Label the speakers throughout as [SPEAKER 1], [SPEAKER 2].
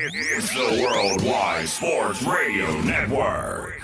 [SPEAKER 1] It's the Worldwide Sports Radio Network.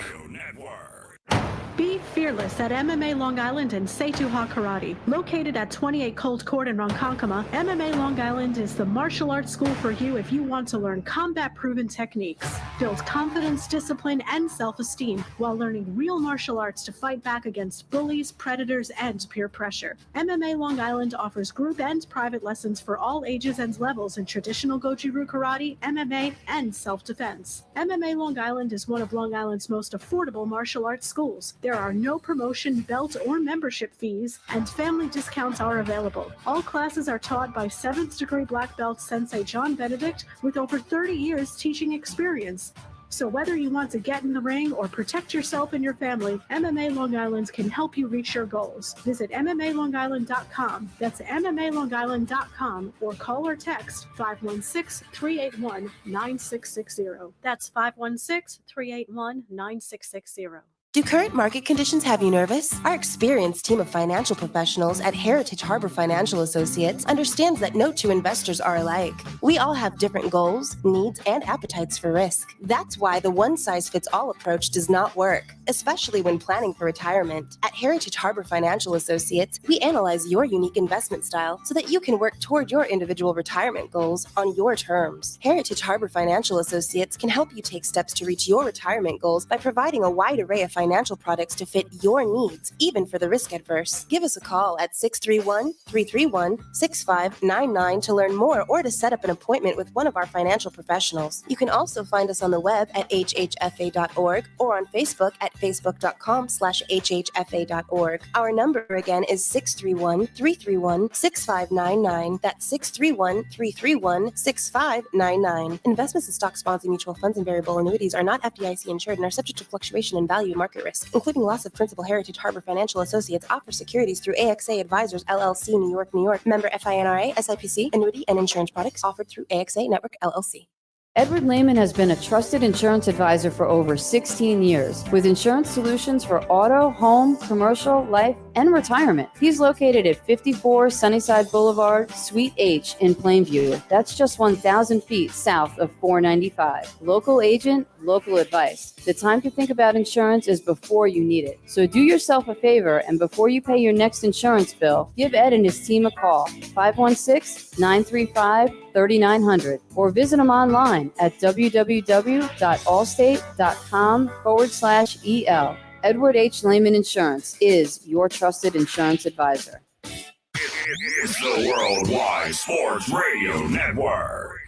[SPEAKER 2] Be fearless at MMA Long Island and Setuha Karate. Located at 28 Cold Court in Ronkonkoma, MMA Long Island is the martial arts school for you if you want to learn combat-proven techniques, build confidence, discipline, and self-esteem while learning real martial arts to fight back against bullies, predators, and peer pressure. MMA Long Island offers group and private lessons for all ages and levels in traditional Goju-Ryu Karate, MMA, and self-defense. MMA Long Island is one of Long Island's most affordable martial arts schools. There are no promotion, belt, or membership fees, and family discounts are available. All classes are taught by 7th degree black belt Sensei John Benedict with over 30 years teaching experience. So whether you want to get in the ring or protect yourself and your family, MMA Long Island can help you reach your goals. Visit MMALongIsland.com. That's MMALongIsland.com or call or text 516-381-9660. That's 516-381-9660.
[SPEAKER 3] Do current market conditions have you nervous? Our experienced team of financial professionals at Heritage Harbor Financial Associates understands that no two investors are alike. We all have different goals, needs, and appetites for risk. That's why the one-size-fits-all approach does not work, especially when planning for retirement. At Heritage Harbor Financial Associates, we analyze your unique investment style so that you can work toward your individual retirement goals on your terms. Heritage Harbor Financial Associates can help you take steps to reach your retirement goals by providing a wide array of financial products to fit your needs, even for the risk adverse. Give us a call at 631-331-6599 to learn more or to set up an appointment with one of our financial professionals. You can also find us on the web at hhfa.org or on Facebook at facebook.com/hhfa.org. Our number again is 631-331-6599. That's 631-331-6599. Investments in stock, bonds, and mutual funds and variable annuities are not FDIC insured and are subject to fluctuation in value and market risk, including loss of principal. Heritage Harbor Financial Associates offers securities through AXA Advisors LLC, New York, New York. Member FINRA, SIPC. Annuity and insurance products offered through AXA Network LLC.
[SPEAKER 4] Edward Lehman has been a trusted insurance advisor for over 16 years with insurance solutions for auto, home, commercial, life, and retirement. He's located at 54 Sunnyside Boulevard, Suite H in Plainview. That's just 1,000 feet south of 495. Local agent, local advice. The time to think about insurance is before you need it. So do yourself a favor, and before you pay your next insurance bill, give Ed and his team a call, 516-935-3900, or visit them online at www.allstate.com/EL. Edward H. Lehman Insurance is your trusted insurance advisor.
[SPEAKER 1] It's the Worldwide Sports Radio Network.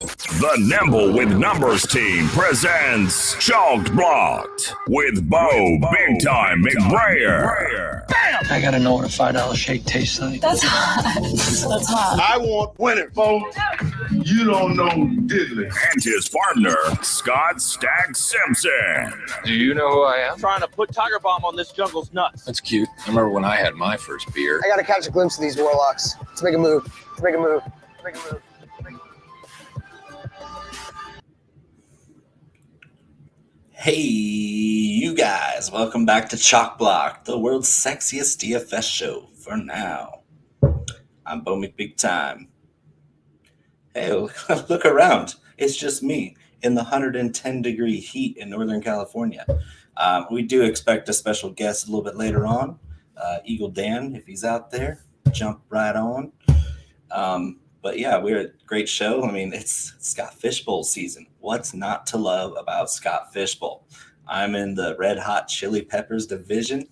[SPEAKER 1] The Nimble with Numbers team presents Chalked Blocked with Bo Big Time McBrayer.
[SPEAKER 5] Bam! I gotta know what a $5 shake tastes like.
[SPEAKER 6] That's hot. That's hot.
[SPEAKER 7] I want winning, folks. You don't know diddly.
[SPEAKER 1] And his partner, Scott Stag Simpson.
[SPEAKER 8] Do you know who I am?
[SPEAKER 9] Trying to put Tiger Bomb on this jungle's nuts.
[SPEAKER 8] That's cute. I remember when I had my first beer.
[SPEAKER 10] I gotta catch a glimpse of these warlocks. Let's make a move. Let's make a move. Let's make a move.
[SPEAKER 11] Hey, you guys, welcome back to Chalk Block, the world's sexiest DFS show for now. I'm Bo McBig Time. Hey, look around. It's just me in the 110-degree heat in Northern California. We do expect a special guest a little bit later on. Eagle Dan, if he's out there, jump right on. But yeah, we're a great show. I mean, it's Scott Fishbowl season. What's not to love about Scott Fishbowl? I'm in the Red Hot Chili Peppers division.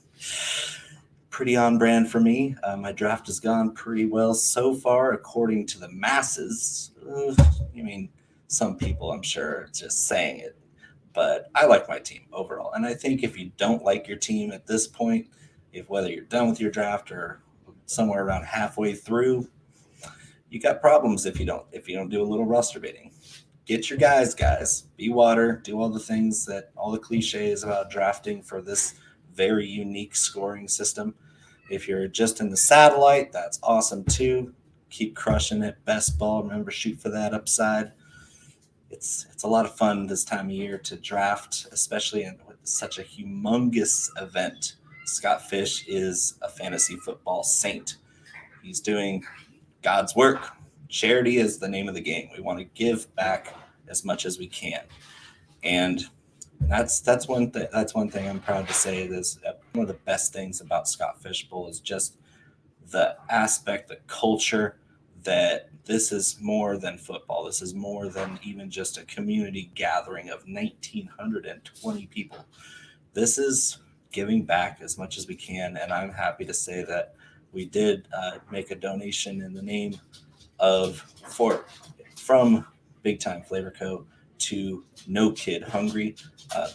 [SPEAKER 11] Pretty on brand for me. My draft has gone pretty well so far, according to the masses. I mean, some people, I'm sure, are just saying it. But I like my team overall. And I think if you don't like your team at this point, whether you're done with your draft or somewhere around halfway through, you got problems if you don't do a little roster bidding. Get your guys. Be water. Do all the things all the cliches about drafting for this very unique scoring system. If you're just in the satellite, that's awesome too. Keep crushing it. Best ball. Remember, shoot for that upside. It's a lot of fun this time of year to draft, especially with such a humongous event. Scott Fish is a fantasy football saint. He's doing God's work, charity is the name of the game. We want to give back as much as we can. And that's one thing I'm proud to say is one of the best things about Scott Fishbowl is just the aspect, the culture, that this is more than football. This is more than even just a community gathering of 1,920 people. This is giving back as much as we can, and I'm happy to say that we did make a donation in the name of from Big Time Flavor Co. to No Kid Hungry.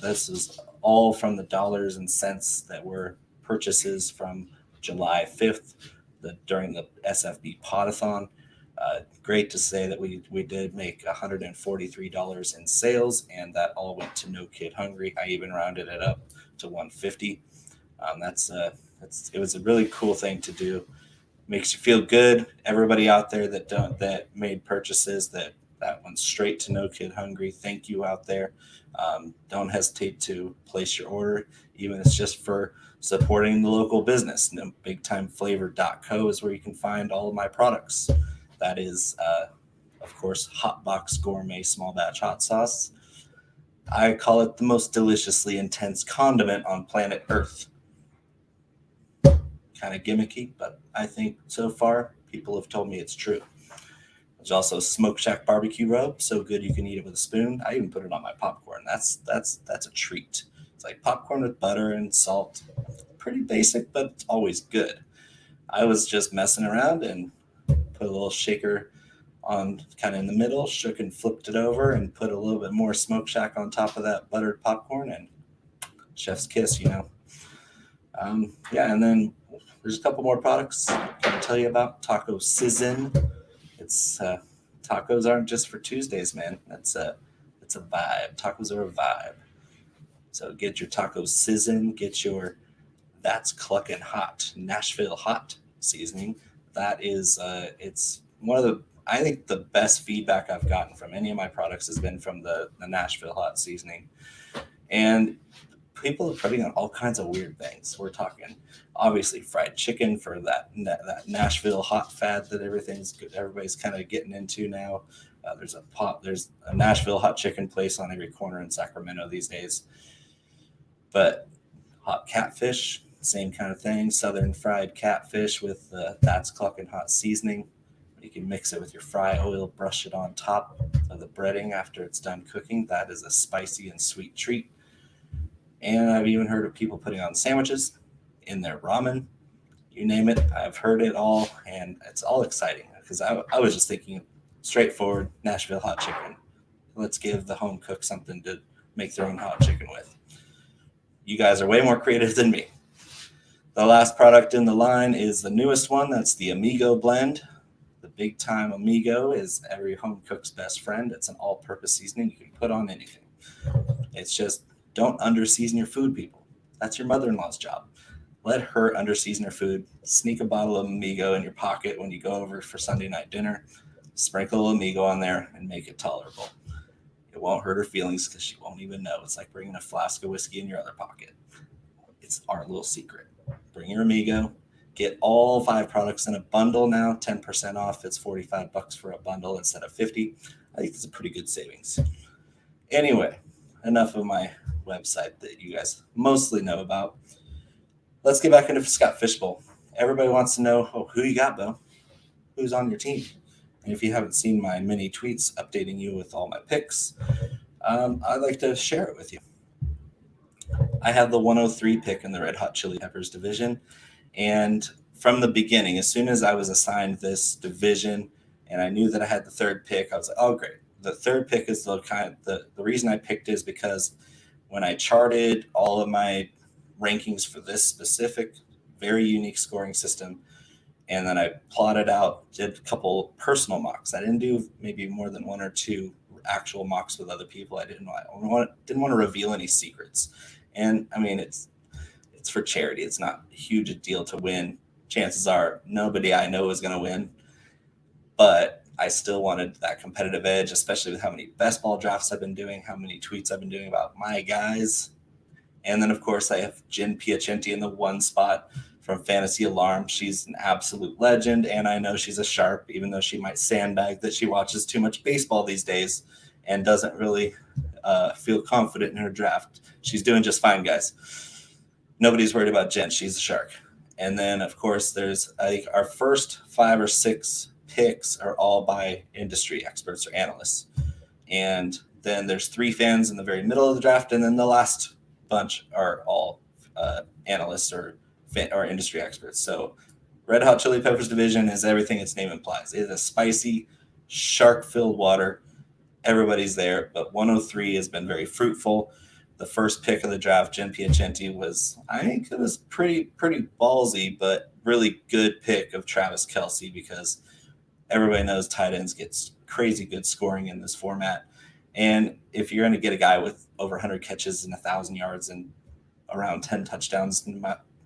[SPEAKER 11] This is all from the dollars and cents that were purchases from July 5th during the SFB Podathon. Great to say that we did make $143 in sales, and that all went to No Kid Hungry. I even rounded it up to $150. It was a really cool thing to do. Makes you feel good. Everybody out there that made purchases, that went straight to No Kid Hungry. Thank you out there. Don't hesitate to place your order, even if it's just for supporting the local business. BigTimeFlavor.co is where you can find all of my products. That is, of course, Hot Box Gourmet Small Batch Hot Sauce. I call it the most deliciously intense condiment on planet Earth. Kind of gimmicky, but I think so far people have told me it's true. There's also Smoke Shack barbecue rub, so good you can eat it with a spoon. I even put it on my popcorn. That's a treat. It's like popcorn with butter and salt. Pretty basic, but it's always good. I was just messing around and put a little shaker on kind of in the middle, shook and flipped it over, and put a little bit more Smoke Shack on top of that buttered popcorn, and chef's kiss, you know. And then there's a couple more products I can tell you about. Taco Sizzin. It's tacos aren't just for Tuesdays, man. It's a vibe. Tacos are a vibe. So get your Taco Sizzin. Get your That's Cluckin' Hot Nashville Hot seasoning. That is it's one of I think the best feedback I've gotten from any of my products has been from the Nashville Hot seasoning. And people are putting on all kinds of weird things. We're talking obviously fried chicken for that Nashville hot fad that everybody's kind of getting into now. There's a Nashville hot chicken place on every corner in Sacramento these days. But hot catfish, same kind of thing. Southern fried catfish with That's Cluckin' Hot seasoning. You can mix it with your fry oil, brush it on top of the breading after it's done cooking. That is a spicy and sweet treat. And I've even heard of people putting on sandwiches in their ramen. You name it, I've heard it all, and it's all exciting because I was just thinking straightforward Nashville hot chicken. Let's give the home cook something to make their own hot chicken with. You guys are way more creative than me. The last product in the line is the newest one. That's the Amigo blend. The Big Time Amigo is every home cook's best friend. It's an all-purpose seasoning you can put on anything. It's just don't under-season your food, people. That's your mother-in-law's job. Let her under-season her food. Sneak a bottle of Amigo in your pocket when you go over for Sunday night dinner. Sprinkle a little Amigo on there and make it tolerable. It won't hurt her feelings because she won't even know. It's like bringing a flask of whiskey in your other pocket. It's our little secret. Bring your Amigo. Get all 5 products in a bundle now. 10% off. It's $45 for a bundle instead of $50. I think it's a pretty good savings. Anyway, enough of my website that you guys mostly know about. Let's get back into Scott Fishbowl. Everybody wants to know, who you got, Bo? Who's on your team? And if you haven't seen my mini tweets updating you with all my picks, I'd like to share it with you. I have the 103 pick in the Red Hot Chili Peppers division. And from the beginning, as soon as I was assigned this division and I knew that I had the 3rd pick, I was like, oh, great. The 3rd pick is the reason I picked it is because when I charted all of my rankings for this specific, very unique scoring system, and then I plotted out, did a couple personal mocks. I didn't do maybe more than 1 or 2 actual mocks with other people. I didn't want to reveal any secrets. And I mean, it's for charity. It's not a huge deal to win. Chances are nobody I know is going to win, but I still wanted that competitive edge, especially with how many best ball drafts I've been doing, how many tweets I've been doing about my guys. And then, of course, I have Jen Piacenti in the 1 spot, from Fantasy Alarm. She's an absolute legend, and I know she's a sharp, even though she might sandbag that she watches too much baseball these days and doesn't really feel confident in her draft. She's doing just fine, guys. Nobody's worried about Jen. She's a shark. And then, of course, there's our first 5 or 6 picks are all by industry experts or analysts. And then there's 3 fans in the very middle of the draft, and then the last bunch are all analysts or industry experts. So Red Hot Chili Peppers division is everything its name implies. It is a spicy, shark-filled water. Everybody's there, but 103 has been very fruitful. The first pick of the draft, Jen Piacenti, was, I think it was pretty ballsy, but really good pick of Travis Kelce, because everybody knows tight ends gets crazy good scoring in this format. And if you're going to get a guy with over 100 catches and 1,000 yards and around 10 touchdowns,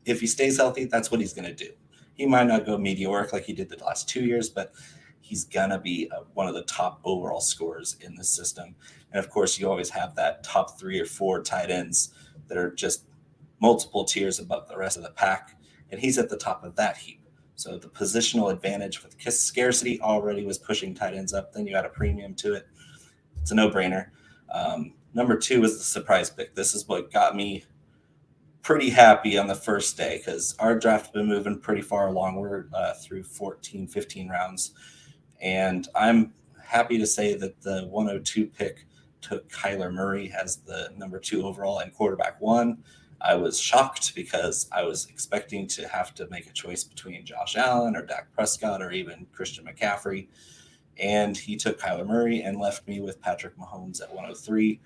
[SPEAKER 11] if he stays healthy, that's what he's going to do. He might not go meteoric like he did the last 2 years, but he's going to be one of the top overall scorers in the system. And, of course, you always have that top 3 or 4 tight ends that are just multiple tiers above the rest of the pack, and he's at the top of that heap. So the positional advantage with scarcity already was pushing tight ends up. Then you add a premium to it. It's a no-brainer. Number 2 is the surprise pick. This is what got me pretty happy on the first day, because our draft has been moving pretty far along. We're through 14, 15 rounds. And I'm happy to say that the 102 pick took Kyler Murray as the number 2 overall and quarterback 1. I was shocked because I was expecting to have to make a choice between Josh Allen or Dak Prescott or even Christian McCaffrey. And he took Kyler Murray and left me with Patrick Mahomes at 103.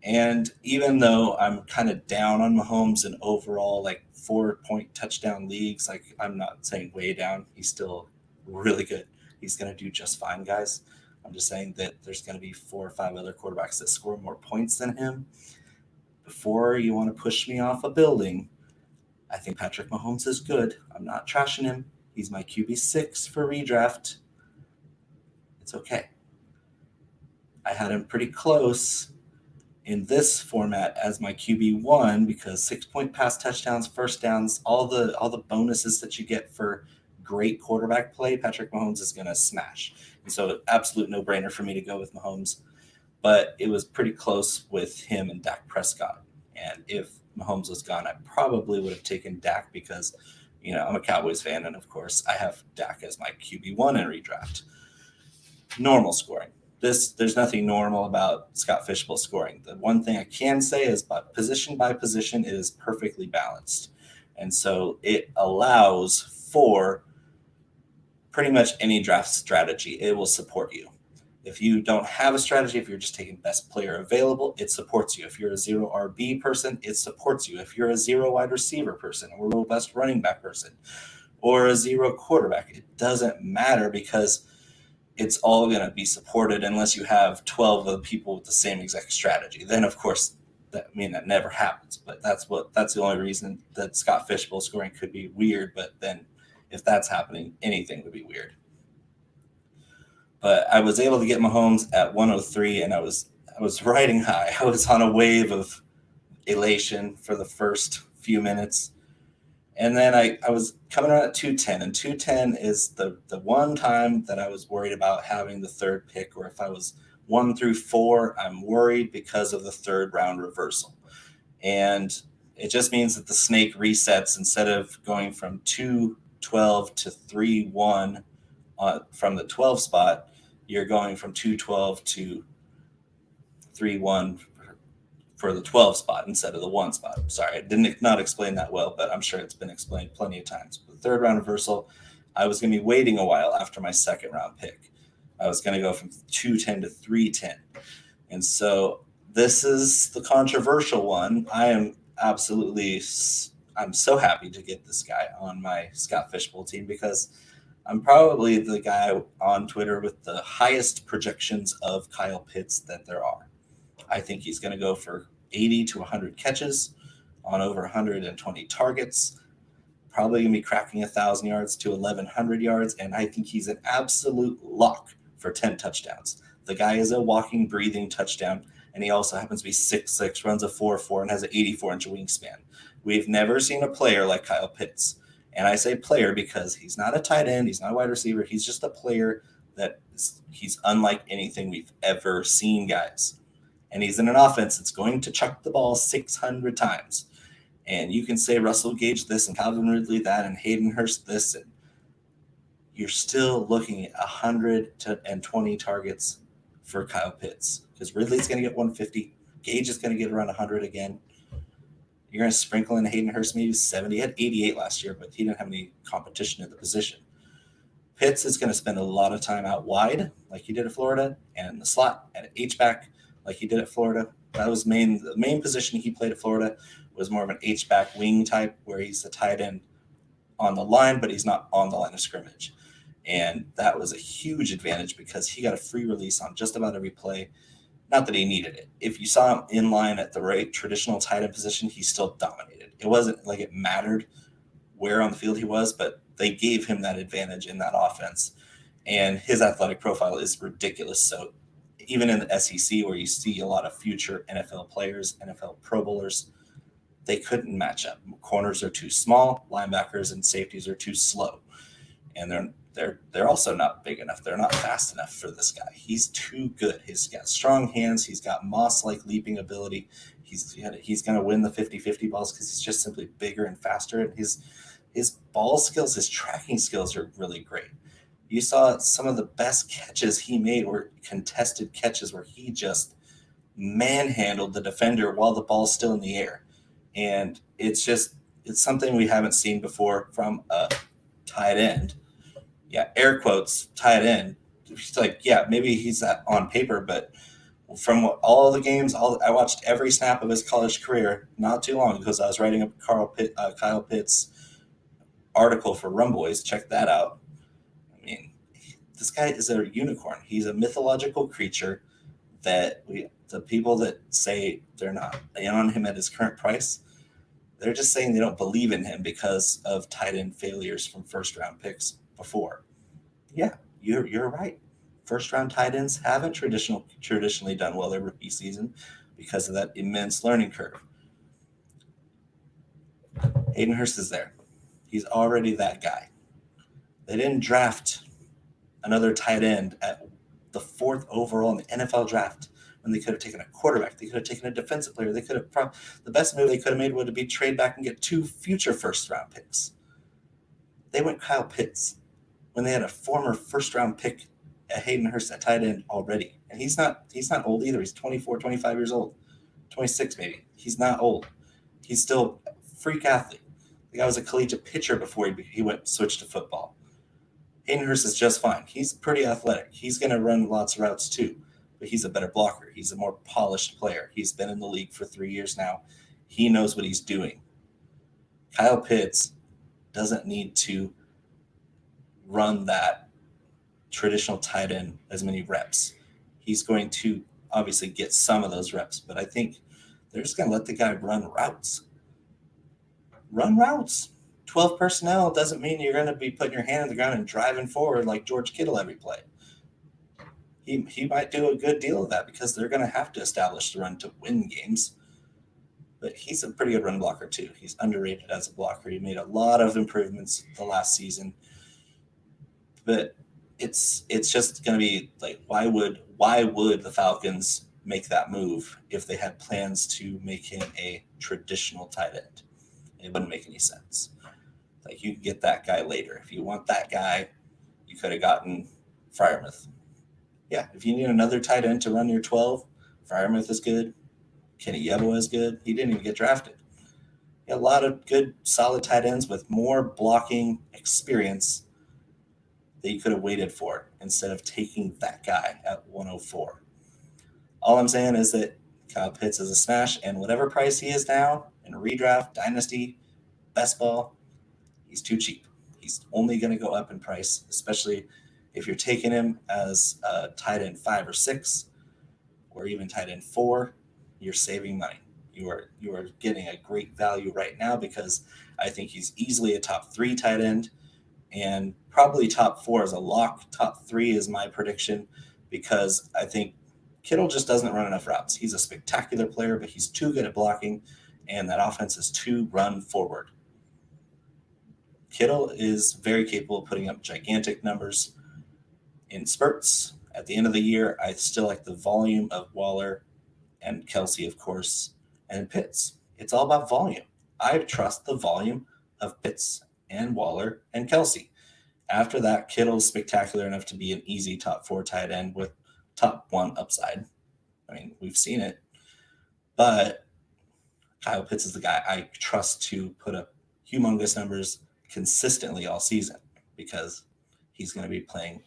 [SPEAKER 11] And even though I'm kind of down on Mahomes in overall 4-point touchdown leagues, I'm not saying way down, he's still really good. He's going to do just fine, guys. I'm just saying that there's going to be 4 or 5 other quarterbacks that score more points than him. Before you want to push me off a building, I think Patrick Mahomes is good. I'm not trashing him. He's my QB6 for redraft. It's okay. I had him pretty close in this format as my QB1 because 6-point pass touchdowns, first downs, all the bonuses that you get for great quarterback play, Patrick Mahomes is going to smash. And so absolute no-brainer for me to go with Mahomes. But it was pretty close with him and Dak Prescott. And if Mahomes was gone, I probably would have taken Dak because, I'm a Cowboys fan. And, of course, I have Dak as my QB1 in redraft. Normal scoring. There's nothing normal about Scott Fishbowl scoring. The one thing I can say is by position, it is perfectly balanced. And so it allows for pretty much any draft strategy. It will support you. If you don't have a strategy, if you're just taking best player available, it supports you. If you're a ZeroRB person, it supports you. If you're a zero wide receiver person or a best running back person or a zero quarterback, it doesn't matter because it's all going to be supported unless you have 12 of the people with the same exact strategy. Then, of course, that never happens. But that's the only reason that Scott Fishbowl scoring could be weird. But then if that's happening, anything would be weird. But I was able to get Mahomes at 103, and I was riding high. I was on a wave of elation for the first few minutes. And then I was coming around at 210, and 210 is the one time that I was worried about having the third pick, or if I was 1 through 4, I'm worried because of the third round reversal. And it just means that the snake resets instead of going from 212 to 3-1 from the 12 spot, you're going from 212 to 3-1 for the 12 spot instead of the 1 spot. Sorry, I did not explain that well, but I'm sure it's been explained plenty of times. The third round reversal, I was going to be waiting a while after my second round pick. I was going to go from 210 to 310. And so this is the controversial one. I'm so happy to get this guy on my Scott Fishbowl team because I'm probably the guy on Twitter with the highest projections of Kyle Pitts that there are. I think he's going to go for 80 to 100 catches on over 120 targets, probably going to be cracking 1,000 yards to 1,100 yards, and I think he's an absolute lock for 10 touchdowns. The guy is a walking, breathing touchdown, and he also happens to be 6'6", runs a 4.4, and has an 84-inch wingspan. We've never seen a player like Kyle Pitts, And I say player because he's not a tight end. He's not a wide receiver. He's just a player he's unlike anything we've ever seen, guys. And he's in an offense that's going to chuck the ball 600 times. And you can say Russell Gage this and Calvin Ridley that and Hayden Hurst this. And you're still looking at 120 targets for Kyle Pitts. Because Ridley's going to get 150. Gage is going to get around 100 again. You're going to sprinkle in Hayden Hurst maybe 70. He had 88 last year, but he didn't have any competition in the position. Pitts is going to spend a lot of time out wide, like he did at Florida, and in the slot and at H-back, like he did at Florida. That was the main position he played at Florida was more of an H-back wing type, where he's the tight end on the line, but he's not on the line of scrimmage. And that was a huge advantage because he got a free release on just about every play. Not that he needed it. If you saw him in line at the right traditional tight end position, he still dominated. It wasn't like it mattered where on the field he was, but they gave him that advantage in that offense. And his athletic profile is ridiculous. So even in the SEC, where you see a lot of future NFL players, NFL Pro Bowlers, they couldn't match up. Corners are too small, linebackers and safeties are too slow. And they're also not big enough. They're not fast enough for this guy. He's too good. He's got strong hands. He's got Moss-like leaping ability. He's going to win the 50-50 balls because he's just simply bigger and faster. And his ball skills, his tracking skills are really great. You saw some of the best catches he made were contested catches where he just manhandled the defender while the ball's still in the air. And it's something we haven't seen before from a tight end. Yeah, air quotes, tight end. It's like, yeah, maybe he's on paper, but from all the games, I watched every snap of his college career not too long because I was writing a Kyle Pitts article for Rumboys. Check that out. I mean, this guy is a unicorn. He's a mythological creature that the people that say they're not in on him at his current price, they're just saying they don't believe in him because of tight end failures from first round picks before. Yeah, you're right. First round tight ends haven't traditionally done well their rookie season because of that immense learning curve. Hayden Hurst is there. He's already that guy. They didn't draft another tight end at the 4th overall in the NFL draft when they could have taken a quarterback. They could have taken a defensive player. They could have the best move they could have made would be trade back and get 2 future first round picks. They went Kyle Pitts when they had a former first round pick at Hayden Hurst at tight end already. And he's not old either. He's 24, 25 years old, 26 maybe. He's not old. He's still a freak athlete. The guy was a collegiate pitcher before he switched to football. Hayden Hurst is just fine. He's pretty athletic. He's going to run lots of routes too, but he's a better blocker. He's a more polished player. He's been in the league for 3 years now. He knows what he's doing. Kyle Pitts doesn't need to run that traditional tight end as many reps. He's going to obviously get some of those reps, but I think they're just going to let the guy run routes. Run routes. 12 personnel doesn't mean you're going to be putting your hand on the ground and driving forward like George Kittle every play. He might do a good deal of that because they're going to have to establish the run to win games. But he's a pretty good run blocker too. He's underrated as a blocker. He made a lot of improvements the last season. But it's just going to be like, why would the Falcons make that move if they had plans to make him a traditional tight end? It wouldn't make any sense. Like, you can get that guy later. If you want that guy, you could have gotten Freiermuth. Yeah, if you need another tight end to run your 12, Freiermuth is good. Kenny Yeboah is good. He didn't even get drafted. A lot of good, solid tight ends with more blocking experience that you could have waited for instead of taking that guy at 104. All I'm saying is that Kyle Pitts is a smash, and whatever price he is now in a redraft, dynasty, best ball, he's too cheap. He's only going to go up in price, especially if you're taking him as a tight end 5 or 6 or even tight end 4, you're saving money. You are getting a great value right now because I think he's easily a top 3 tight end and probably top 4 is a lock. Top 3 is my prediction because I think Kittle just doesn't run enough routes. He's a spectacular player, but he's too good at blocking, and that offense is too run forward. Kittle is very capable of putting up gigantic numbers in spurts. At the end of the year, I still like the volume of Waller and Kelsey, of course, and Pitts. It's all about volume. I trust the volume of Pitts and Waller and Kelsey. After that, Kittle's spectacular enough to be an easy top 4 tight end with top 1 upside. I mean, we've seen it. But Kyle Pitts is the guy I trust to put up humongous numbers consistently all season because he's going to be playing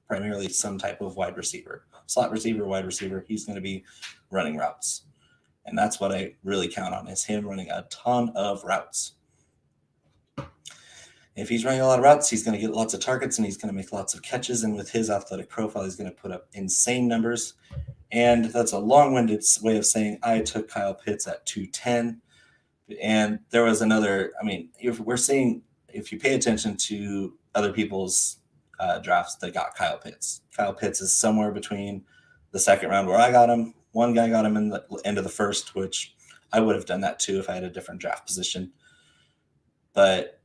[SPEAKER 11] primarily some type of wide receiver. Slot receiver, wide receiver, he's going to be running routes. And that's what I really count on, is him running a ton of routes. If he's running a lot of routes, he's going to get lots of targets and he's going to make lots of catches. And with his athletic profile, he's going to put up insane numbers. And that's a long-winded way of saying I took Kyle Pitts at 210. And there was another, I mean, if you pay attention to other people's drafts that got Kyle Pitts. Kyle Pitts is somewhere between the second round where I got him. One guy got him in the end of the first, which I would have done that too if I had a different draft position. But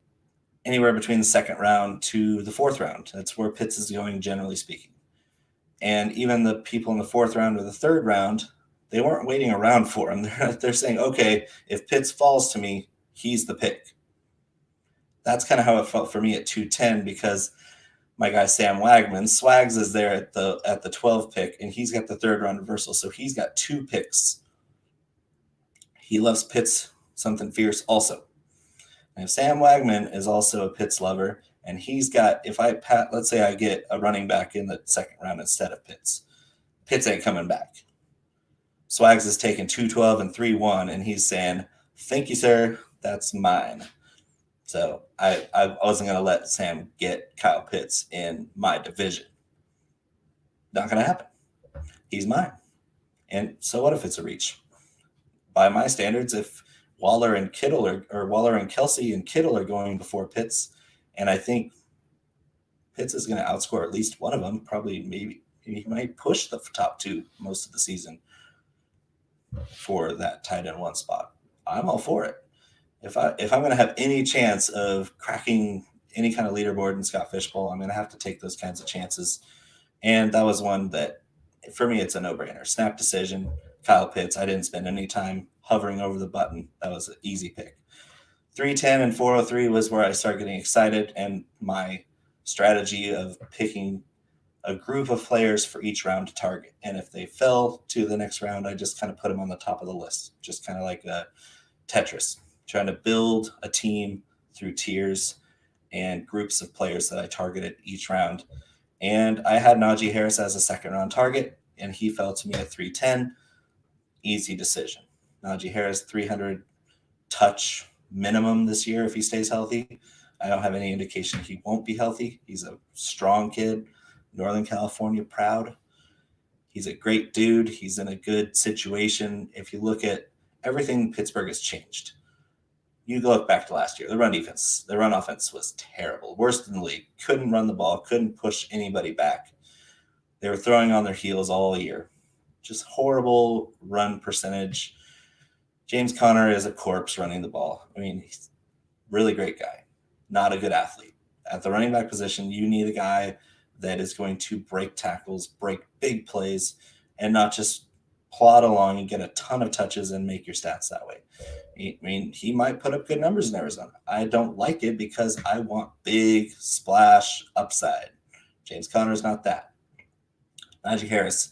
[SPEAKER 11] anywhere between the second round to the fourth round, that's where Pitts is going, generally speaking. And even the people in the fourth round or the third round, they weren't waiting around for him. They're saying, okay, if Pitts falls to me, he's the pick. That's kind of how it felt for me at 210 because my guy Sam Wagman, Swags is there at the 12 pick, and he's got the third round reversal, so he's got 2 picks. He loves Pitts something fierce also. And if Sam Wagman is also a Pitts lover, and he's got, let's say I get a running back in the second round instead of Pitts. Pitts ain't coming back. Swags is taking 2-12 and 3-1, and he's saying, thank you, sir, that's mine. So I wasn't going to let Sam get Kyle Pitts in my division. Not going to happen. He's mine. And so what if it's a reach? By my standards, if Waller and Kittle or Waller and Kelsey and Kittle are going before Pitts, and I think Pitts is going to outscore at least one of them, probably maybe he might push the top 2 most of the season for that tight end 1 spot. I'm all for it. If I'm going to have any chance of cracking any kind of leaderboard in Scott Fishbowl, I'm going to have to take those kinds of chances. And that was one that, for me, it's a no-brainer. Snap decision, Kyle Pitts. I didn't spend any time hovering over the button. That was an easy pick. 310 and 403 was where I started getting excited, and my strategy of picking a group of players for each round to target. And if they fell to the next round, I just kind of put them on the top of the list, just kind of like a Tetris, trying to build a team through tiers and groups of players that I targeted each round. And I had Najee Harris as a second round target, and he fell to me at 310. Easy decision. Najee Harris, 300 touch minimum this year if he stays healthy. I don't have any indication he won't be healthy. He's a strong kid, Northern California proud. He's a great dude. He's in a good situation. If you look at everything, Pittsburgh has changed. You look back to last year, the run offense was terrible, worse than the league. Couldn't run the ball, couldn't push anybody back. They were throwing on their heels all year. Just horrible run percentage. James Conner is a corpse running the ball. I mean, he's a really great guy, not a good athlete. At the running back position, you need a guy that is going to break tackles, break big plays, and not just plod along and get a ton of touches and make your stats that way. I mean, he might put up good numbers in Arizona. I don't like it because I want big splash upside. James Conner's not that. Najee Harris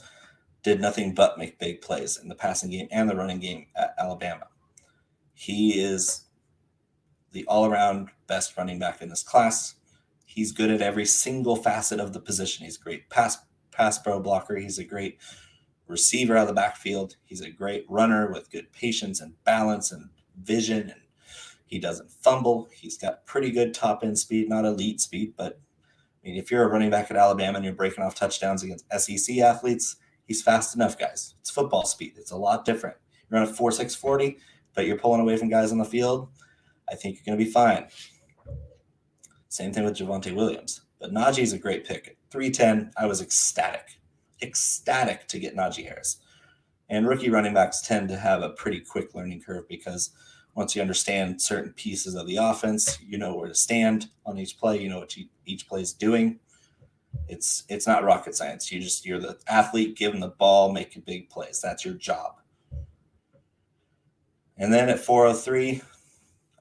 [SPEAKER 11] did nothing but make big plays in the passing game and the running game at Alabama. He is the all-around best running back in this class. He's good at every single facet of the position. He's a great pass pro blocker. He's a great receiver out of the backfield. He's a great runner with good patience and balance and vision, and he doesn't fumble. He's got pretty good top-end speed, not elite speed, but I mean, if you're a running back at Alabama and you're breaking off touchdowns against SEC athletes, he's fast enough, guys. It's football speed. It's a lot different. You're on a 4.6 40, but you're pulling away from guys on the field, I think you're going to be fine. Same thing with Javonte Williams. But Najee's a great pick. At 310, I was ecstatic to get Najee Harris. And rookie running backs tend to have a pretty quick learning curve because Once you understand certain pieces of the offense, you know where to stand on each play. You know what each play is doing. It's not rocket science. You're the athlete, given the ball, making big plays. That's your job. And then at 403,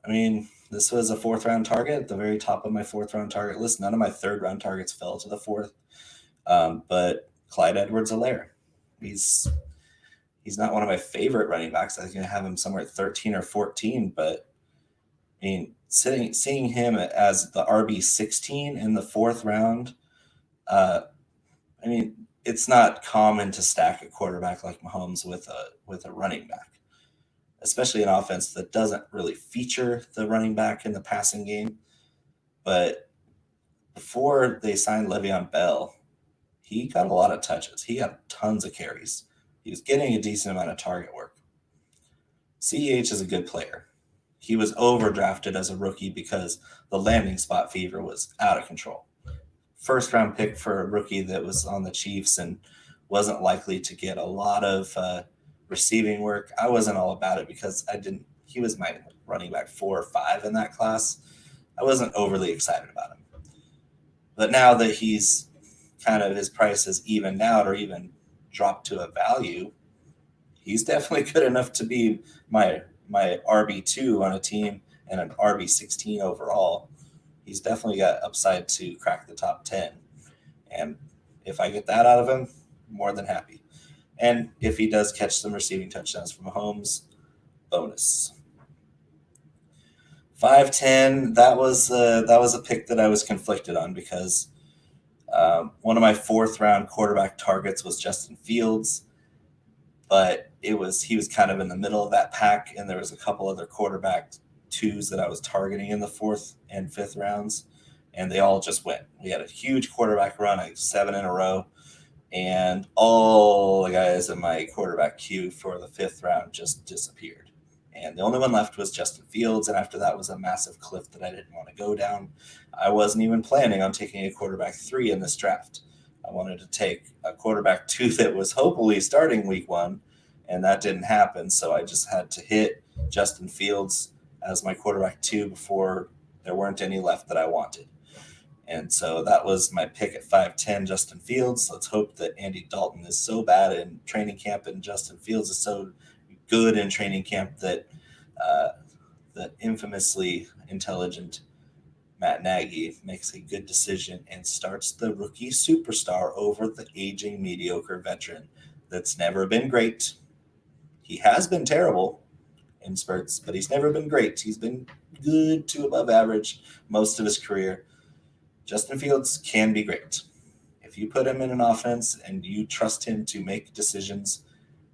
[SPEAKER 11] I mean, this was a 4th round target at the very top of my 4th round target list. None of my 3rd round targets fell to the 4th. But Clyde Edwards-Helaire, he's not one of my favorite running backs. I think I have him somewhere at 13 or 14. But I mean, seeing him as the RB16 in the 4th round, I mean, it's not common to stack a quarterback like Mahomes with a running back, especially an offense that doesn't really feature the running back in the passing game. But before they signed Le'Veon Bell, he got a lot of touches. He got tons of carries. He was getting a decent amount of target work. CEH is a good player. He was overdrafted as a rookie because the landing spot fever was out of control. 1st round pick for a rookie that was on the Chiefs and wasn't likely to get a lot of receiving work. I wasn't all about it because he was my running back 4 or 5 in that class. I wasn't overly excited about him. But now that he's kind of, his price has evened out or even dropped to a value, he's definitely good enough to be my RB2 on a team and an RB16 overall. He's definitely got upside to crack the top 10. And if I get that out of him, more than happy. And if he does catch some receiving touchdowns from Mahomes, bonus. 5'10", that was a pick that I was conflicted on because one of my 4th round quarterback targets was Justin Fields, but he was kind of in the middle of that pack, and there was a couple other quarterback 2s that I was targeting in the 4th and 5th rounds, and they all just went. We had a huge quarterback run, like 7 in a row, and all the guys in my quarterback queue for the 5th round just disappeared. And the only one left was Justin Fields, and after that was a massive cliff that I didn't want to go down. I wasn't even planning on taking a quarterback 3 in this draft. I wanted to take a quarterback 2 that was hopefully starting week 1, and that didn't happen, so I just had to hit Justin Fields as my quarterback 2 before there weren't any left that I wanted. And so that was my pick at 5'10", Justin Fields. Let's hope that Andy Dalton is so bad in training camp and Justin Fields is so good in training camp that the infamously intelligent Matt Nagy makes a good decision and starts the rookie superstar over the aging mediocre veteran that's never been great. He has been terrible in spurts, but he's never been great. He's been good to above average most of his career. Justin Fields can be great. If you put him in an offense and you trust him to make decisions,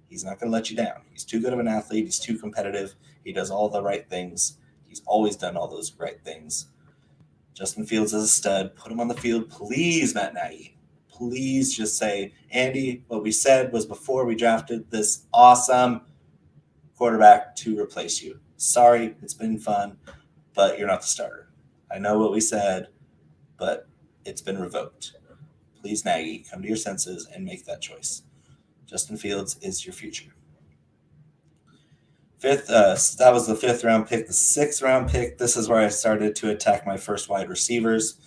[SPEAKER 11] he's not going to let you down. He's too good of an athlete. He's too competitive. He does all the right things. He's always done all those right things. Justin Fields is a stud. Put him on the field, please, Matt Nagy. Please just say, Andy, what we said was before we drafted this awesome quarterback to replace you. Sorry, it's been fun, but you're not the starter. I know what we said, but it's been revoked. Please, Nagy, come to your senses and make that choice. Justin Fields is your future. That was the 5th round pick. The 6th round pick, this is where I started to attack my first wide receivers.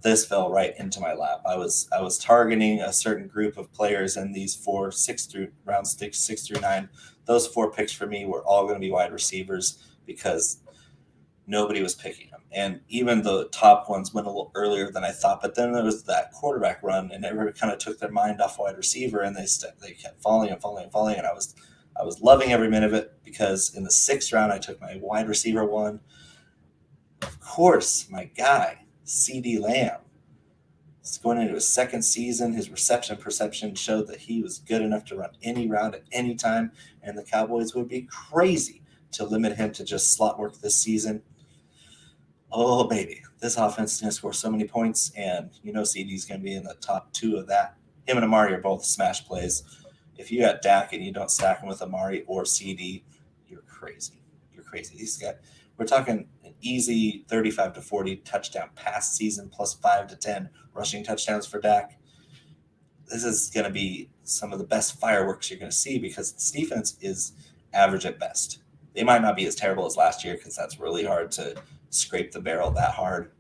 [SPEAKER 11] This fell right into my lap. I was targeting a certain group of players in these rounds 6 through 9. Those 4 picks for me were all going to be wide receivers because nobody was picking them. And even the top ones went a little earlier than I thought. But then there was that quarterback run, and everybody kind of took their mind off wide receiver, and they kept falling and falling and falling. And I was loving every minute of it because in the 6th round, I took my wide receiver 1. Of course, my guy, CeeDee Lamb. He's going into his 2nd season. His reception perception showed that he was good enough to run any round at any time, and the Cowboys would be crazy to limit him to just slot work this season. Oh, baby, this offense is going to score so many points, and CeeDee's going to be in the top 2 of that. Him and Amari are both smash plays. If you got Dak and you don't stack him with Amari or CeeDee, you're crazy. You're crazy. These guys, we're talking an easy 35 to 40 touchdown pass season plus 5 to 10 rushing touchdowns for Dak. This is going to be some of the best fireworks you're going to see because this defense is average at best. They might not be as terrible as last year because that's really hard to scrape the barrel that hard.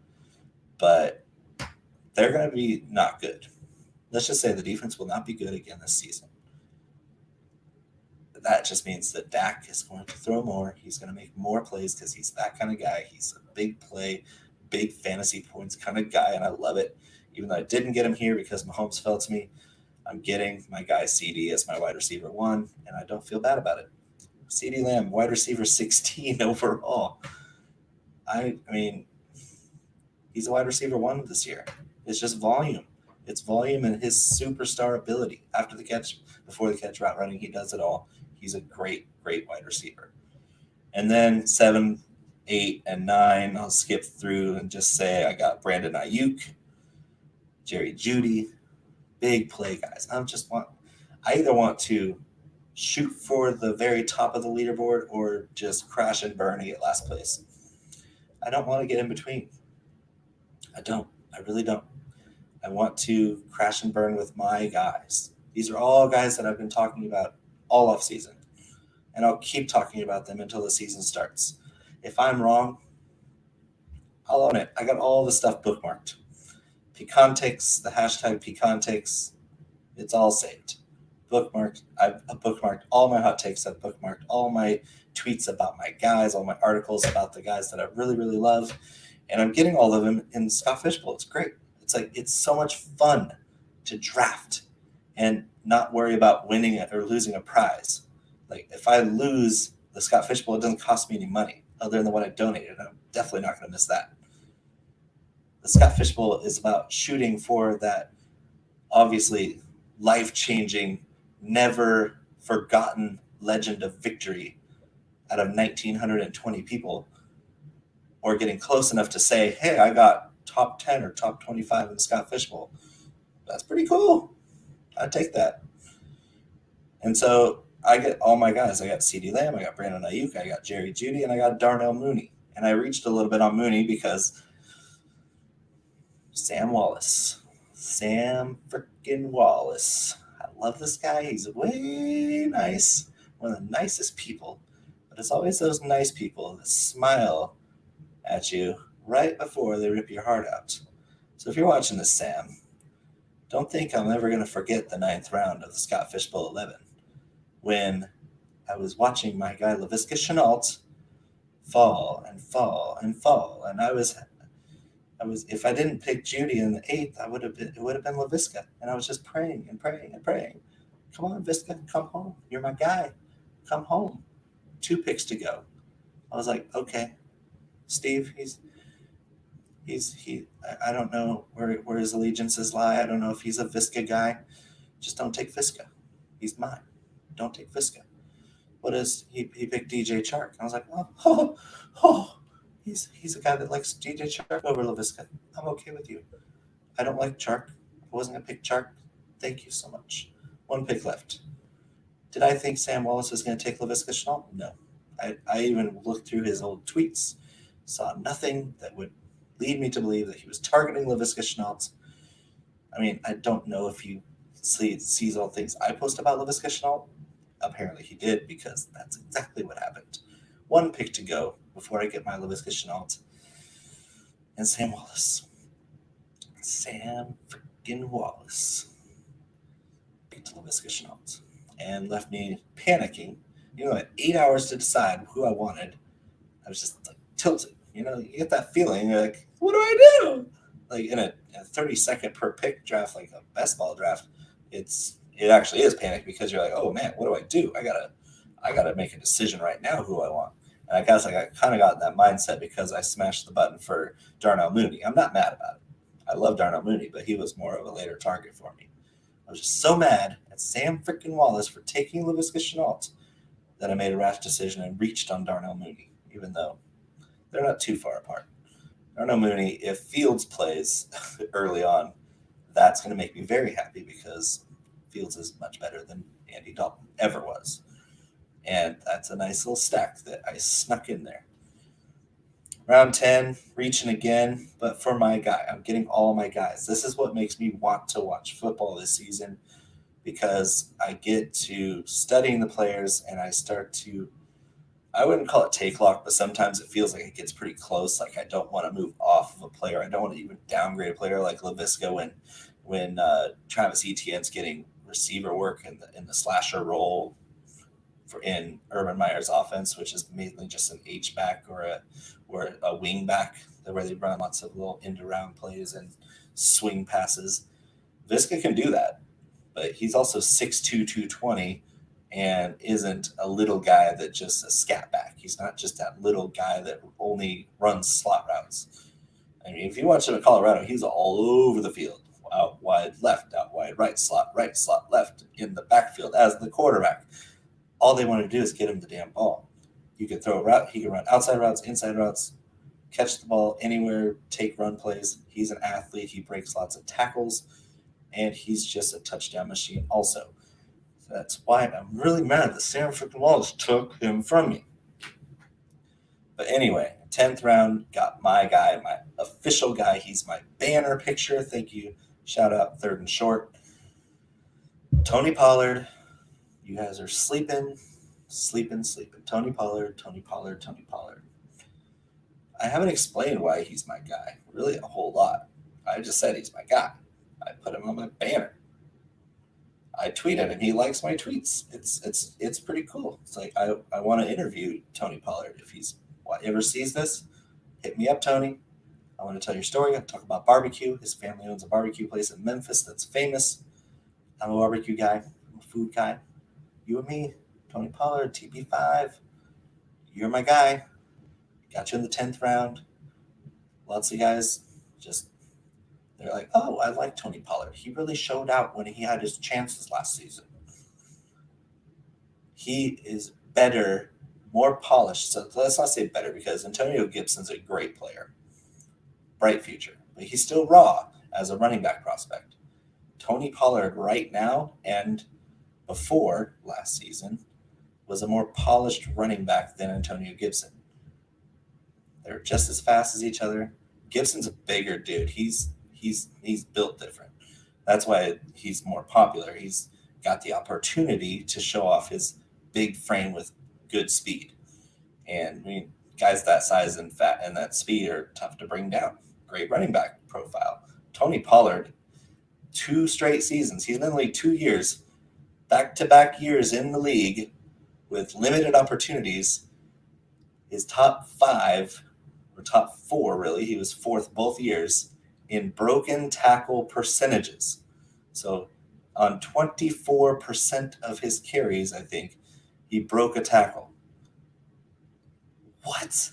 [SPEAKER 11] But they're going to be not good. Let's just say the defense will not be good again this season. But that just means that Dak is going to throw more. He's going to make more plays because he's that kind of guy. He's a big play, big fantasy points kind of guy, and I love it. Even though I didn't get him here because Mahomes fell to me, I'm getting my guy CD as my wide receiver 1, and I don't feel bad about it. CD Lamb, wide receiver 16 overall. I mean, he's a wide receiver 1 this year. It's just volume. It's volume and his superstar ability. After the catch, before the catch, route running, he does it all. He's a great, great wide receiver. And then 7, 8, and 9, I'll skip through and just say I got Brandon Ayuk, Jerry Jeudy, big play guys. I either want to shoot for the very top of the leaderboard or just crash and burn and get last place. I don't want to get in between. I don't. I really don't. I want to crash and burn with my guys. These are all guys that I've been talking about all off season, and I'll keep talking about them until the season starts. If I'm wrong, I'll own it. I got all the stuff bookmarked. Pecan Takes, the hashtag Pecan Takes, it's all saved. Bookmarked. I've bookmarked all my hot takes. I've bookmarked all my tweets about my guys, all my articles about the guys that I really, really love. And I'm getting all of them in Scott Fishbowl. It's great. It's so much fun to draft and not worry about winning it or losing a prize. Like if I lose the Scott Fishbowl, it doesn't cost me any money other than what I donated. I'm definitely not going to miss that. The Scott Fishbowl is about shooting for that obviously life-changing, never forgotten legend of victory out of 1,920 people, or getting close enough to say, hey, I got top 10 or top 25 in the Scott Fishbowl. That's pretty cool. I'd take that. And so I get all my guys. I got CeeDee Lamb, I got Brandon Ayuk, I got Jerry Jeudy, and I got Darnell Mooney. And I reached a little bit on Mooney because Sam Wallace. Sam freaking Wallace. I love this guy. He's way nice. One of the nicest people. But it's always those nice people that smile at you right before they rip your heart out. So if you're watching this, Sam, don't think I'm ever going to forget the 9th round of the Scott Fishbowl 11 when I was watching my guy Laviska Shenault fall and fall and fall, and I was if I didn't pick Judy in the 8th, it would have been Laviska, and I was just praying and praying and praying. Come on, Viska, come home. You're my guy. Come home. 2 picks to go. I was like, okay, Steve, I don't know where his allegiances lie. I don't know if he's a Viska guy. Just don't take Viska. He's mine. Don't take Viska. What is he picked DJ Chark? I was like, he's a guy that likes DJ Chark over Laviska. I'm okay with you. I don't like Chark. I wasn't gonna pick Chark. Thank you so much. 1 pick left. Did I think Sam Wallace was gonna take Laviska Shenault? No. I even looked through his old tweets, saw nothing that would lead me to believe that he was targeting Laviska Shenault. I mean, I don't know if he sees all things I post about Laviska Shenault. Apparently he did, because that's exactly what happened. 1 pick to go before I get my Laviska Shenault. And Sam Wallace. Sam freaking Wallace picked Laviska Shenault and left me panicking. You know, at 8 hours to decide who I wanted, I was just like tilted. You know, you get that feeling, you're like, what do I do? Like in a 30-second per pick draft, like a best ball draft, it actually is panic, because you're like, oh man, what do I do? I gotta make a decision right now who I want. And I guess I kind of got in that mindset because I smashed the button for Darnell Mooney. I'm not mad about it. I love Darnell Mooney, but he was more of a later target for me. I was just so mad at Sam freaking Wallace for taking Laviska Shenault that I made a rash decision and reached on Darnell Mooney, even though they're not too far apart. Darnell Mooney, if Fields plays early on, that's going to make me very happy, because Fields is much better than Andy Dalton ever was. And that's a nice little stack that I snuck in there. Round 10, reaching again, but for my guy. I'm getting all my guys. This is what makes me want to watch football this season, because I get to studying the players, and I I wouldn't call it take lock, but sometimes it feels like it gets pretty close. Like I don't want to move off of a player. I don't want to even downgrade a player like LaVisca when Travis Etienne's getting receiver work in the slasher role in Urban Meyer's offense, which is mainly just an H back or a wing back, where they run lots of little end around plays and swing passes. Visca can do that, but he's also 6'2", 220, and isn't a little guy that just a scat back. He's not just that little guy that only runs slot routes. I mean, if you watch him at Colorado, he's all over the field. Out wide left, out wide right, slot left, in the backfield as the quarterback. All they want to do is get him the damn ball. You can throw a route. He can run outside routes, inside routes, catch the ball anywhere, take run plays. He's an athlete. He breaks lots of tackles, and he's just a touchdown machine also. So that's why I'm really mad that Sam freaking Wallace took him from me. But anyway, 10th round, got my guy, my official guy. He's my banner picture. Thank you. Shout out Third and Short. Tony Pollard. You guys are sleeping. Tony Pollard. I haven't explained why he's my guy, really a whole lot. I just said he's my guy. I put him on my banner. I tweeted him. He likes my tweets. It's pretty cool. It's like I want to interview Tony Pollard. If he's ever sees this, hit me up, Tony. I want to tell your story. I'll talk about barbecue. His family owns a barbecue place in Memphis that's famous. I'm a barbecue guy. I'm a food guy. You and me, Tony Pollard, TP5. You're my guy. Got you in the 10th round. Lots of guys they're like, oh, I like Tony Pollard. He really showed out when he had his chances last season. He is better, more polished. So let's not say better, because Antonio Gibson's a great player. Bright future. But he's still raw as a running back prospect. Tony Pollard right now and before last season was a more polished running back than Antonio Gibson. They're just as fast as each other. Gibson's a bigger dude. He's built different. That's why he's more popular. He's got the opportunity to show off his big frame with good speed. And I mean, guys that size and fat and that speed are tough to bring down. Great running back profile. Tony Pollard, 2 straight seasons. He's been in the league 2 years, back-to-back years in the league with limited opportunities. His top 5, or top 4 really, he was 4th both years in broken tackle percentages. So on 24% of his carries, I think, he broke a tackle. What?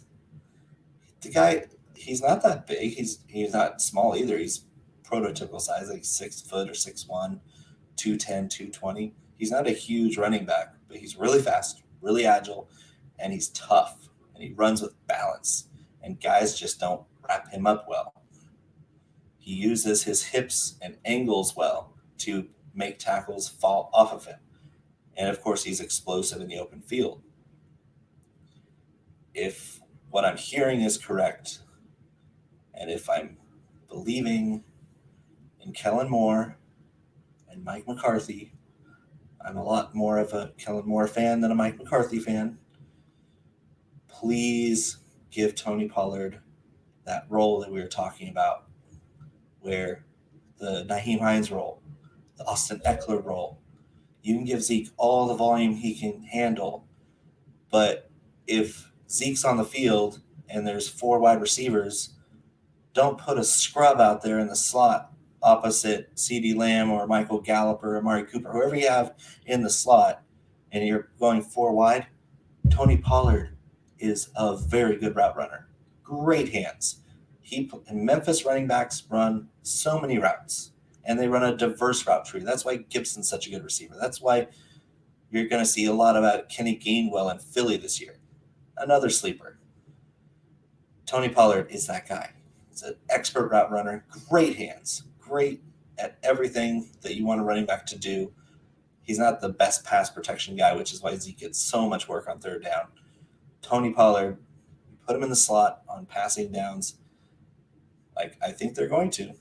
[SPEAKER 11] The guy, he's not that big. He's not small either. He's prototypical size, like 6 foot or 6'1", 210, 220. He's not a huge running back, but he's really fast, really agile, and he's tough, and he runs with balance, and guys just don't wrap him up well. He uses his hips and angles well to make tackles fall off of him. And of course, he's explosive in the open field. If what I'm hearing is correct, and if I'm believing in Kellen Moore and Mike McCarthy, I'm a lot more of a Kellen Moore fan than a Mike McCarthy fan. Please give Tony Pollard that role that we were talking about, where the Nyheim Hines role, the Austin Eckler role. You can give Zeke all the volume he can handle, but if Zeke's on the field and there's 4 wide receivers, don't put a scrub out there in the slot opposite CeeDee Lamb or Michael Gallup or Amari Cooper, whoever you have in the slot, and you're going 4 wide. Tony Pollard is a very good route runner. Great hands. Memphis running backs run so many routes, and they run a diverse route tree. That's why Gibson's such a good receiver. That's why you're going to see a lot about Kenny Gainwell in Philly this year. Another sleeper. Tony Pollard is that guy. He's an expert route runner, great hands, great at everything that you want a running back to do. He's not the best pass protection guy, which is why Zeke gets so much work on 3rd down. Tony Pollard, put him in the slot on passing downs. Like I think they're going to.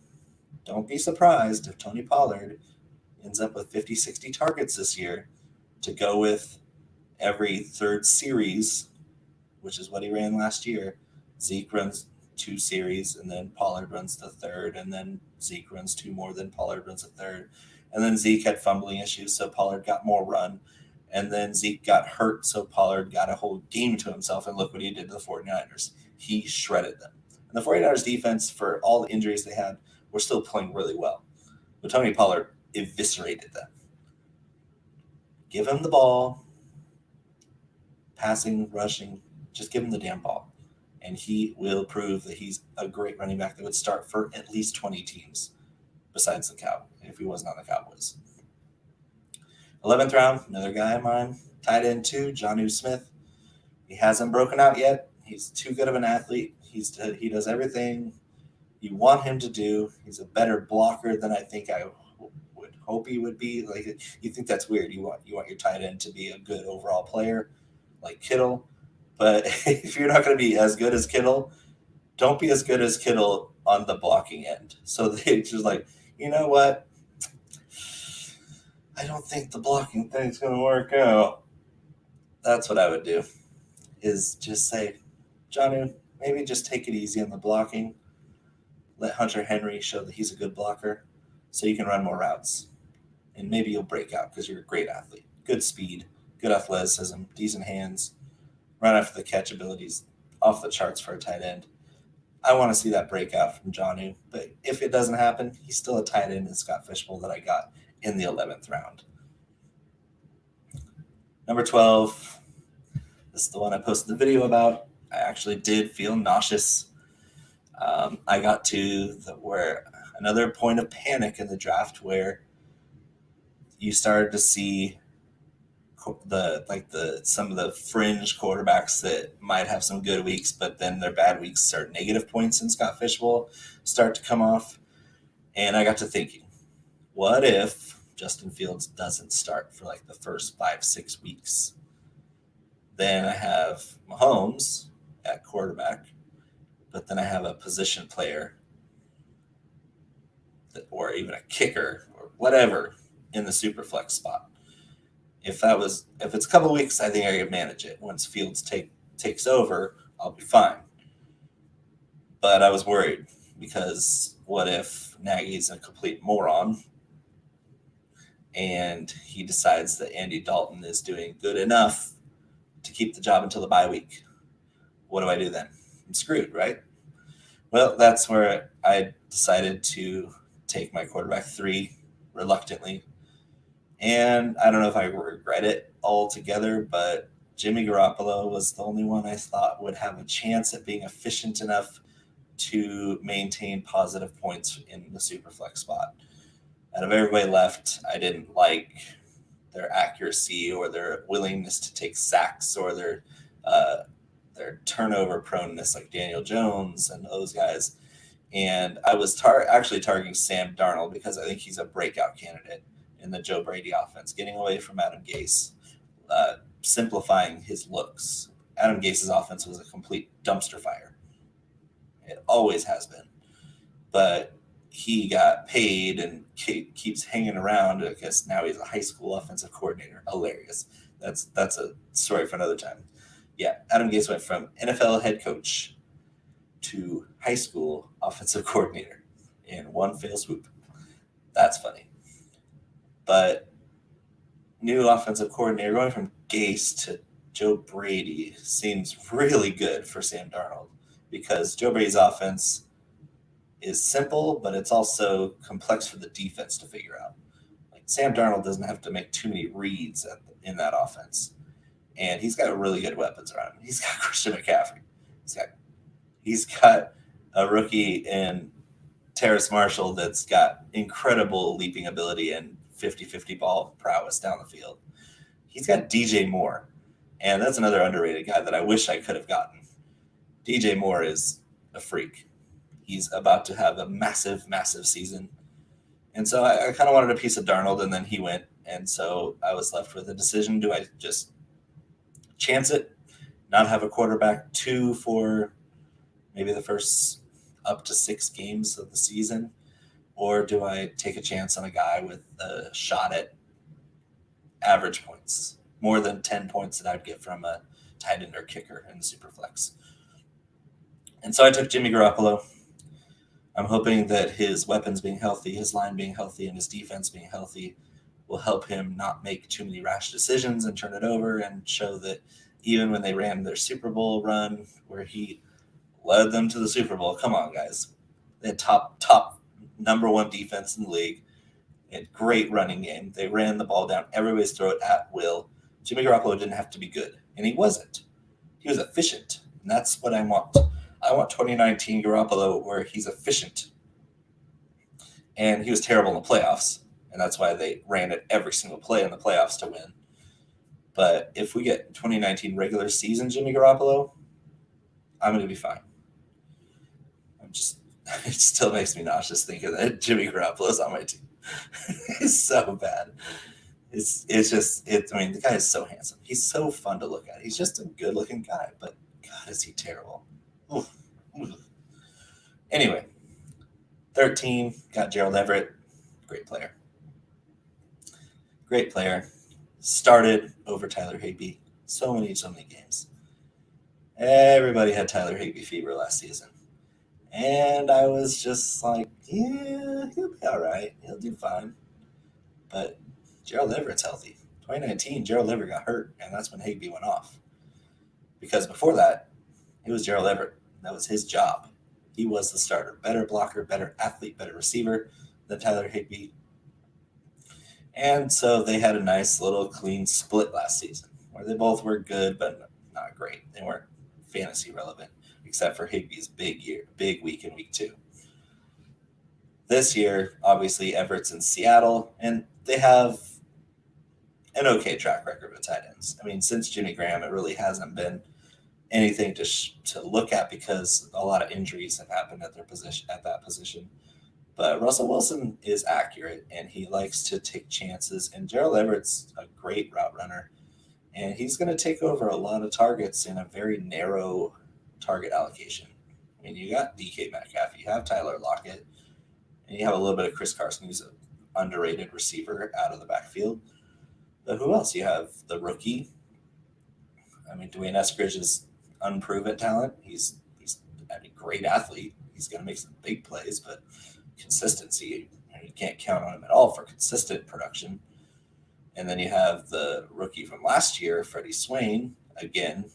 [SPEAKER 11] Don't be surprised if Tony Pollard ends up with 50, 60 targets this year to go with every 3rd series which is what he ran last year. Zeke runs 2 series, and then Pollard runs the third, and then Zeke runs 2 more, then Pollard runs a third. And then Zeke had fumbling issues, so Pollard got more run. And then Zeke got hurt, so Pollard got a whole game to himself, and look what he did to the 49ers. He shredded them. And the 49ers defense, for all the injuries they had, were still playing really well. But Tony Pollard eviscerated them. Give him the ball. Passing, rushing, just give him the damn ball. And he will prove that he's a great running back that would start for at least 20 teams besides the Cowboys, if he wasn't on the Cowboys. 11th round, another guy of mine, tight end 2, Jonnu Smith. He hasn't broken out yet. He's too good of an athlete. He does everything you want him to do. He's a better blocker than I think I would hope he would be. Like, you think that's weird. You want your tight end to be a good overall player like Kittle. But if you're not going to be as good as Kittle, don't be as good as Kittle on the blocking end. So they just like, you know what? I don't think the blocking thing's going to work out. That's what I would do, is just say, Jonnu, maybe just take it easy on the blocking. Let Hunter Henry show that he's a good blocker so you can run more routes. And maybe you'll break out because you're a great athlete. Good speed, good athleticism, decent hands, run after the catch abilities, off the charts for a tight end. I want to see that breakout from Jonnu. But if it doesn't happen, he's still a tight end in Scott Fishbowl that I got in the 11th round. Number 12. This is the one I posted the video about. I actually did feel nauseous. I got to where another point of panic in the draft where you started to see some of the fringe quarterbacks that might have some good weeks, but then their bad weeks start negative points in Scott Fishbowl start to come off. And I got to thinking, what if Justin Fields doesn't start for like the first 5-6 weeks? Then I have Mahomes at quarterback, but then I have a position player or even a kicker or whatever in the super flex spot. If it's a couple of weeks, I think I can manage it. Once Fields takes over, I'll be fine. But I was worried because what if Nagy's a complete moron and he decides that Andy Dalton is doing good enough to keep the job until the bye week? What do I do then? I'm screwed, right? Well, that's where I decided to take my quarterback 3 reluctantly. And I don't know if I regret it altogether, but Jimmy Garoppolo was the only one I thought would have a chance at being efficient enough to maintain positive points in the Superflex spot. Out of everybody left, I didn't like their accuracy or their willingness to take sacks or their turnover proneness, like Daniel Jones and those guys. And I was actually targeting Sam Darnold because I think he's a breakout candidate in the Joe Brady offense, getting away from Adam Gase, simplifying his looks. Adam Gase's offense was a complete dumpster fire. It always has been. But he got paid and keeps hanging around. I guess now he's a high school offensive coordinator. Hilarious. That's a story for another time. Yeah, Adam Gase went from NFL head coach to high school offensive coordinator in one fell swoop. That's funny. But new offensive coordinator going from Gase to Joe Brady seems really good for Sam Darnold because Joe Brady's offense is simple, but it's also complex for the defense to figure out. Like Sam Darnold doesn't have to make too many reads in that offense. And he's got really good weapons around him. He's got Christian McCaffrey. He's got a rookie in Terrace Marshall that's got incredible leaping ability and 50-50 ball prowess down the field. He's got DJ Moore, and that's another underrated guy that I wish I could have gotten. DJ Moore is a freak. He's about to have a massive, massive season. And so I kind of wanted a piece of Darnold, and then he went. And so I was left with a decision. Do I just chance it, not have a quarterback 2 for maybe the first up to 6 games of the season? Or do I take a chance on a guy with a shot at average points, more than 10 points that I'd get from a tight end or kicker in the Superflex. And so I took Jimmy Garoppolo. I'm hoping that his weapons being healthy, his line being healthy, and his defense being healthy will help him not make too many rash decisions and turn it over and show that even when they ran their Super Bowl run where he led them to the Super Bowl, come on, guys. They had top number one defense in the league. They had great running game. They ran the ball down everybody's throat at will. Jimmy Garoppolo didn't have to be good, and he wasn't. He was efficient, and that's what I want. I want 2019 Garoppolo where he's efficient. And he was terrible in the playoffs, and that's why they ran it every single play in the playoffs to win. But if we get 2019 regular season Jimmy Garoppolo, I'm going to be fine. It still makes me nauseous thinking that Jimmy Garoppolo's on my team. It's so bad. I mean, the guy is so handsome. He's so fun to look at. He's just a good-looking guy, but God, is he terrible. Oof. Anyway, 13, got Gerald Everett. Great player. Great player. Started over Tyler Higbee. So many games. Everybody had Tyler Higbee fever last season. And I was just like, yeah, he'll be all right. He'll do fine. But Gerald Everett's healthy. 2019, Gerald Everett got hurt, and that's when Higbee went off. Because before that, it was Gerald Everett. That was his job. He was the starter. Better blocker, better athlete, better receiver than Tyler Higbee. And so they had a nice little clean split last season where they both were good but not great. They weren't fantasy relevant except for Higbee's big week in week 2. This year, obviously, Everett's in Seattle, and they have an okay track record with tight ends. I mean, since Jimmy Graham, it really hasn't been anything to look at because a lot of injuries have happened at that position. But Russell Wilson is accurate, and he likes to take chances. And Gerald Everett's a great route runner, and he's going to take over a lot of targets in a very narrow target allocation. I mean, you got DK Metcalf, you have Tyler Lockett, and you have a little bit of Chris Carson, who's an underrated receiver out of the backfield. But who else? You have the rookie. I mean, Dwayne Eskridge is unproven talent. He's a great athlete. He's going to make some big plays, but consistency, you can't count on him at all for consistent production. And then you have the rookie from last year, Freddie Swain. Again,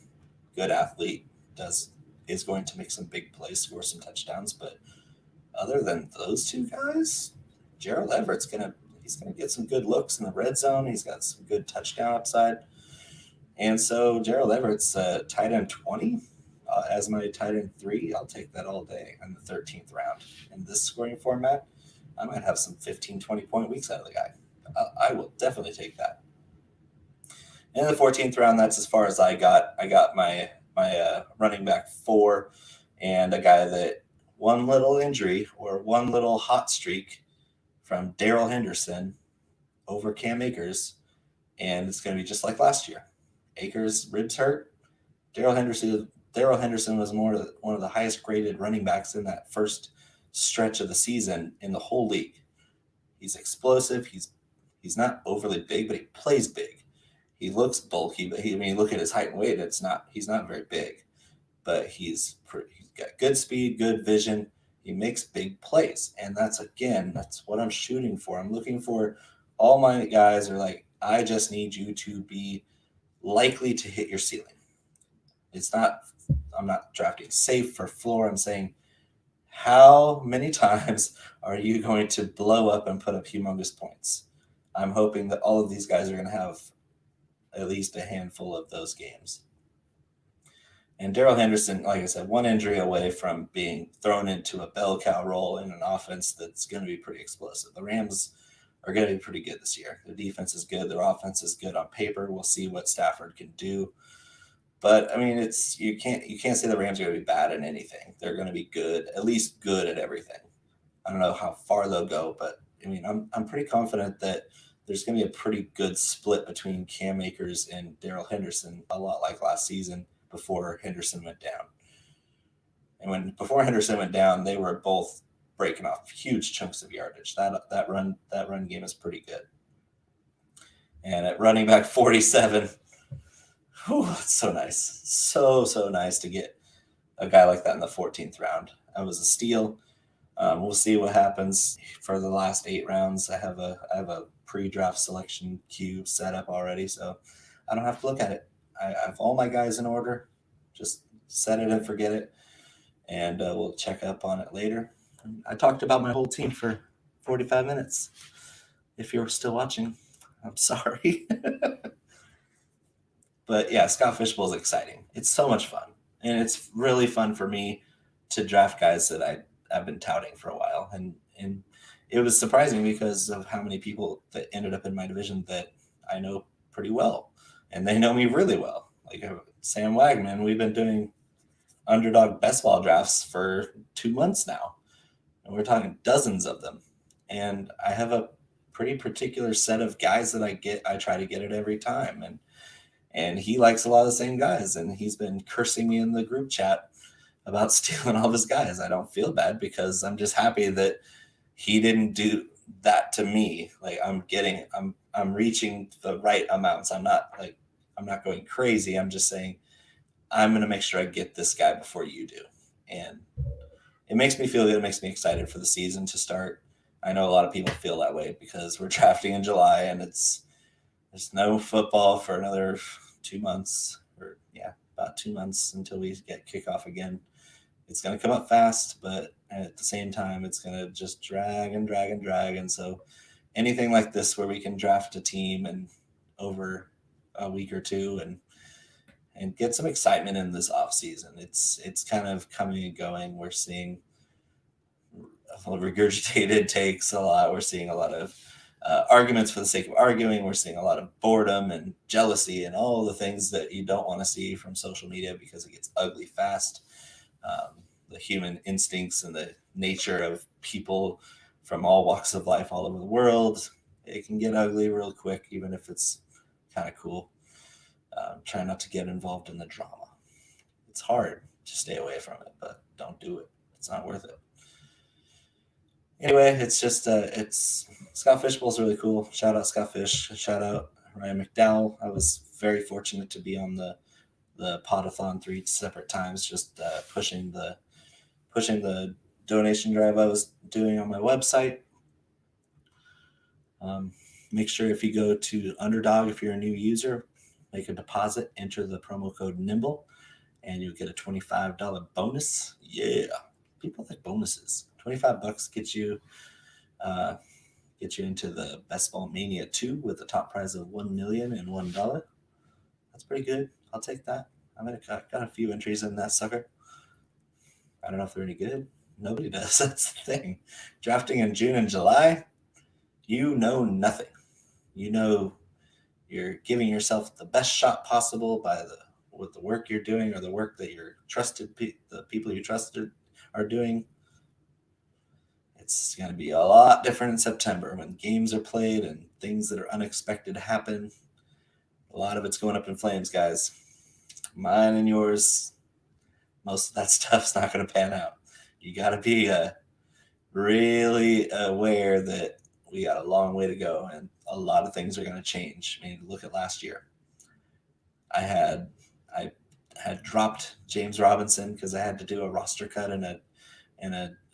[SPEAKER 11] good athlete, is going to make some big plays, score some touchdowns. But other than those two guys, Gerald Everett's he's gonna get some good looks in the red zone. He's got some good touchdown upside. And so Gerald Everett's tight end 20 as my tight end 3. I'll take that all day in the 13th round. In this scoring format, I might have some 15, 20-point weeks out of the guy. I will definitely take that. In the 14th round, that's as far as I got. I got my running back 4 and a guy that one little injury or one little hot streak from Darrell Henderson over Cam Akers, and it's going to be just like last year. Akers' ribs hurt. Darrell Henderson was one of the highest graded running backs in that first stretch of the season in the whole league. He's explosive. He's not overly big, but he plays big. He looks bulky, but look at his height and weight. He's not very big, but he's got good speed, good vision. He makes big plays, and that's what I'm shooting for. I'm looking for all my guys are like, I just need you to be likely to hit your ceiling. I'm not drafting safe for floor. I'm saying, how many times are you going to blow up and put up humongous points? I'm hoping that all of these guys are going to have at least a handful of those games. And Darrell Henderson, like I said, one injury away from being thrown into a bell cow role in an offense that's going to be pretty explosive. The Rams are going to be pretty good this year. Their defense is good. Their offense is good on paper. We'll see what Stafford can do. But I mean, you can't say the Rams are going to be bad at anything. They're going to be good, at least good at everything. I don't know how far they'll go, but I mean, I'm pretty confident that there's going to be a pretty good split between Cam Akers and Darrell Henderson, a lot like last season before Henderson went down. And before Henderson went down, they were both breaking off huge chunks of yardage. That run game is pretty good. And at running back 47, Whew, it's so nice. So nice to get a guy like that in the 14th round. I was a steal. We'll see what happens for the last 8 rounds. I have a pre-draft selection queue set up already, so I don't have to look at it. I have all my guys in order. Just set it and forget it, and we'll check up on it later. I talked about my whole team for 45 minutes. If you're still watching, I'm sorry. But yeah, Scott Fishbowl is exciting. It's so much fun. And it's really fun for me to draft guys that I've been touting for a while. And it was surprising because of how many people that ended up in my division that I know pretty well. And they know me really well. Like Sam Wagman, we've been doing underdog best ball drafts for 2 months now. And we're talking dozens of them. And I have a pretty particular set of guys that I try to get it every time. And he likes a lot of the same guys, and he's been cursing me in the group chat about stealing all of his guys. I don't feel bad because I'm just happy that he didn't do that to me. Like I'm reaching the right amounts. I'm not going crazy. I'm just saying I'm going to make sure I get this guy before you do. And it makes me feel good. It makes me excited for the season to start. I know a lot of people feel that way because we're drafting in July and there's no football for another 2 months, about 2 months until we get kickoff again. It's going to come up fast, but at the same time, it's going to just drag and drag and drag. And so anything like this where we can draft a team and over a week or two and get some excitement in this off season, it's kind of coming and going. We're seeing regurgitated takes a lot. We're seeing a lot of arguments for the sake of arguing. We're seeing a lot of boredom and jealousy and all the things that you don't want to see from social media because it gets ugly fast. The human instincts and the nature of people from all walks of life all over the world, it can get ugly real quick, even if it's kind of cool. Try not to get involved in the drama. It's hard to stay away from it, but don't do it. It's not worth it. Anyway, it's just it's Scott Fishbowl's really cool. Shout out Scott Fish. Shout out Ryan McDowell. I was very fortunate to be on the Podathon 3 separate times, just pushing the donation drive I was doing on my website. Make sure if you go to Underdog, if you're a new user, make a deposit, enter the promo code NIMBLE, and you'll get a $25 bonus. Yeah, people like bonuses. $25 gets you into the Best Ball Mania 2 with a top prize of $1,001. That's pretty good. I'll take that. Got a few entries in that sucker. I don't know if they're any good. Nobody does. That's the thing. Drafting in June and July, you know nothing. You know you're giving yourself the best shot possible with the work you're doing or the work that the people you trusted are doing. It's going to be a lot different in September when games are played and things that are unexpected happen. A lot of it's going up in flames, guys. Mine and yours, most of that stuff's not going to pan out. You got to be really aware that we got a long way to go and a lot of things are going to change. I mean, look at last year. I had dropped James Robinson because I had to do a roster cut in a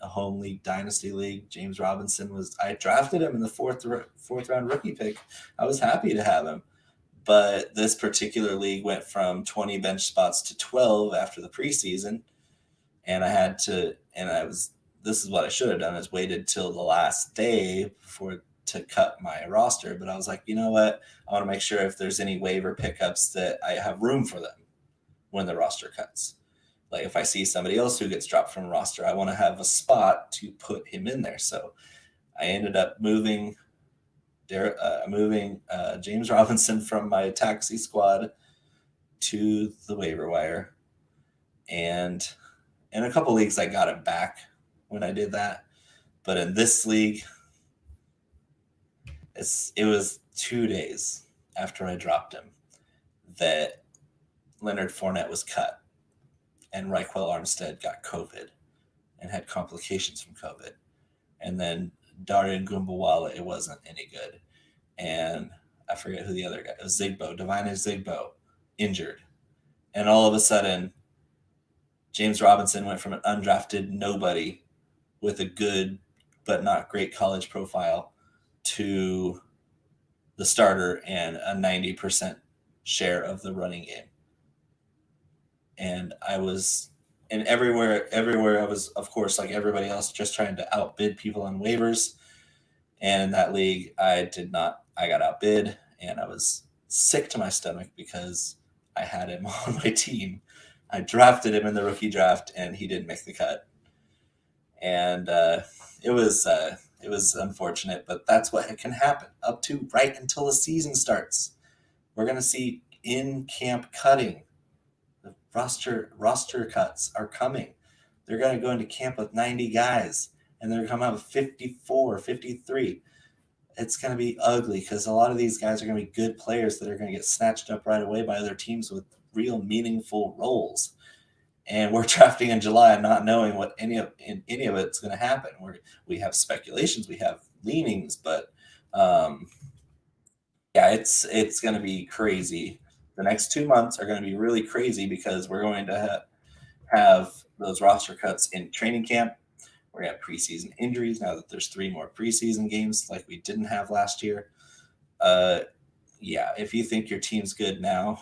[SPEAKER 11] home league dynasty league. James Robinson I drafted him in the fourth round rookie pick. I was happy to have him, but this particular league went from 20 bench spots to 12 after the preseason. And this is what I should have done, is waited till the last day to cut my roster. But I was like, you know what? I want to make sure if there's any waiver pickups that I have room for them when the roster cuts. Like if I see somebody else who gets dropped from a roster, I want to have a spot to put him in there. So I ended up moving James Robinson from my taxi squad to the waiver wire. And in a couple leagues, I got it back when I did that. But in this league, it was 2 days after I dropped him that Leonard Fournette was cut. And Raquel Armstead got COVID and had complications from COVID. And then Darian Gumbawala, it wasn't any good. And I forget who the other guy was. Divine Zigbo injured. And all of a sudden, James Robinson went from an undrafted nobody with a good but not great college profile to the starter and a 90% share of the running game. And everywhere I was, of course, like everybody else, just trying to outbid people on waivers. And in that league, I got outbid, and I was sick to my stomach because I had him on my team. I drafted him in the rookie draft, and he didn't make the cut. And it was unfortunate, but that's what can happen up to right until the season starts. We're going to see in-camp cutting. The roster cuts are coming. They're going to go into camp with 90 guys, and they're going to come out with 54, 53. It's going to be ugly because a lot of these guys are going to be good players that are going to get snatched up right away by other teams with real meaningful roles. And we're drafting in July and not knowing what any of it's going to happen. We have speculations, we have leanings, but it's going to be crazy. The next 2 months are going to be really crazy because we're going to have those roster cuts in training camp. We're going to have preseason injuries now that there's 3 more preseason games like we didn't have last year. If you think your team's good now,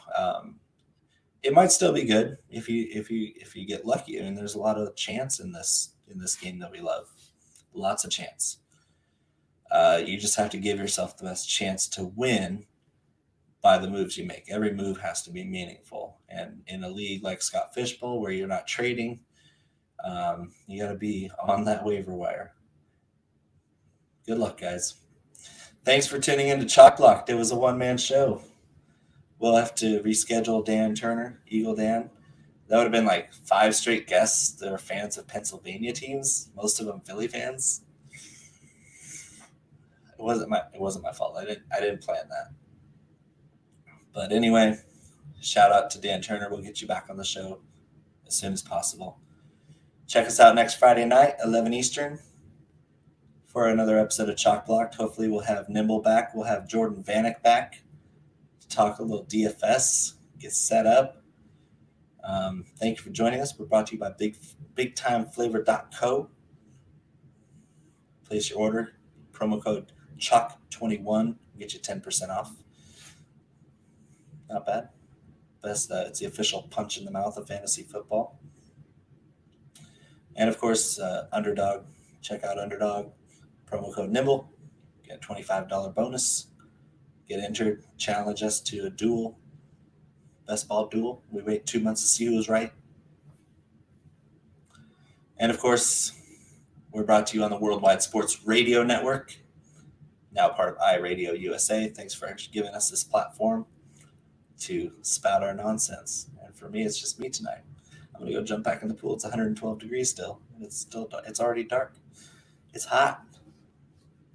[SPEAKER 11] it might still be good if you get lucky. I mean, there's a lot of chance in this game that we love. Lots of chance. You just have to give yourself the best chance to win by the moves you make. Every move has to be meaningful. And in a league like Scott Fishbowl where you're not trading, you got to be on that waiver wire. Good luck, guys. Thanks for tuning in to Chalk Blocked. It was a one-man show. We'll have to reschedule Dan Turner, Eagle Dan. That would have been like 5 straight guests that are fans of Pennsylvania teams, most of them Philly fans. It wasn't my fault. I didn't plan that. But anyway, shout out to Dan Turner. We'll get you back on the show as soon as possible. Check us out next Friday night, 11 Eastern, for another episode of Chalk Blocked. Hopefully we'll have Nimble back. We'll have Jordan Vanek back to talk a little DFS, get set up. Thank you for joining us. We're brought to you by BigTimeFlavor.co. Place your order. Promo code CHALK21. Get you 10% off. Not bad. It's the official punch in the mouth of fantasy football. And of course, Underdog. Check out Underdog. Promo code Nimble. Get a $25 bonus. Get entered. Challenge us to a duel. Best ball duel. We wait 2 months to see who's right. And of course, we're brought to you on the Worldwide Sports Radio Network, now part of iRadio USA. Thanks for giving us this platform to spout our nonsense. And for me, it's just me tonight. I'm going to go jump back in the pool. It's 112 degrees still. It's already dark. It's hot.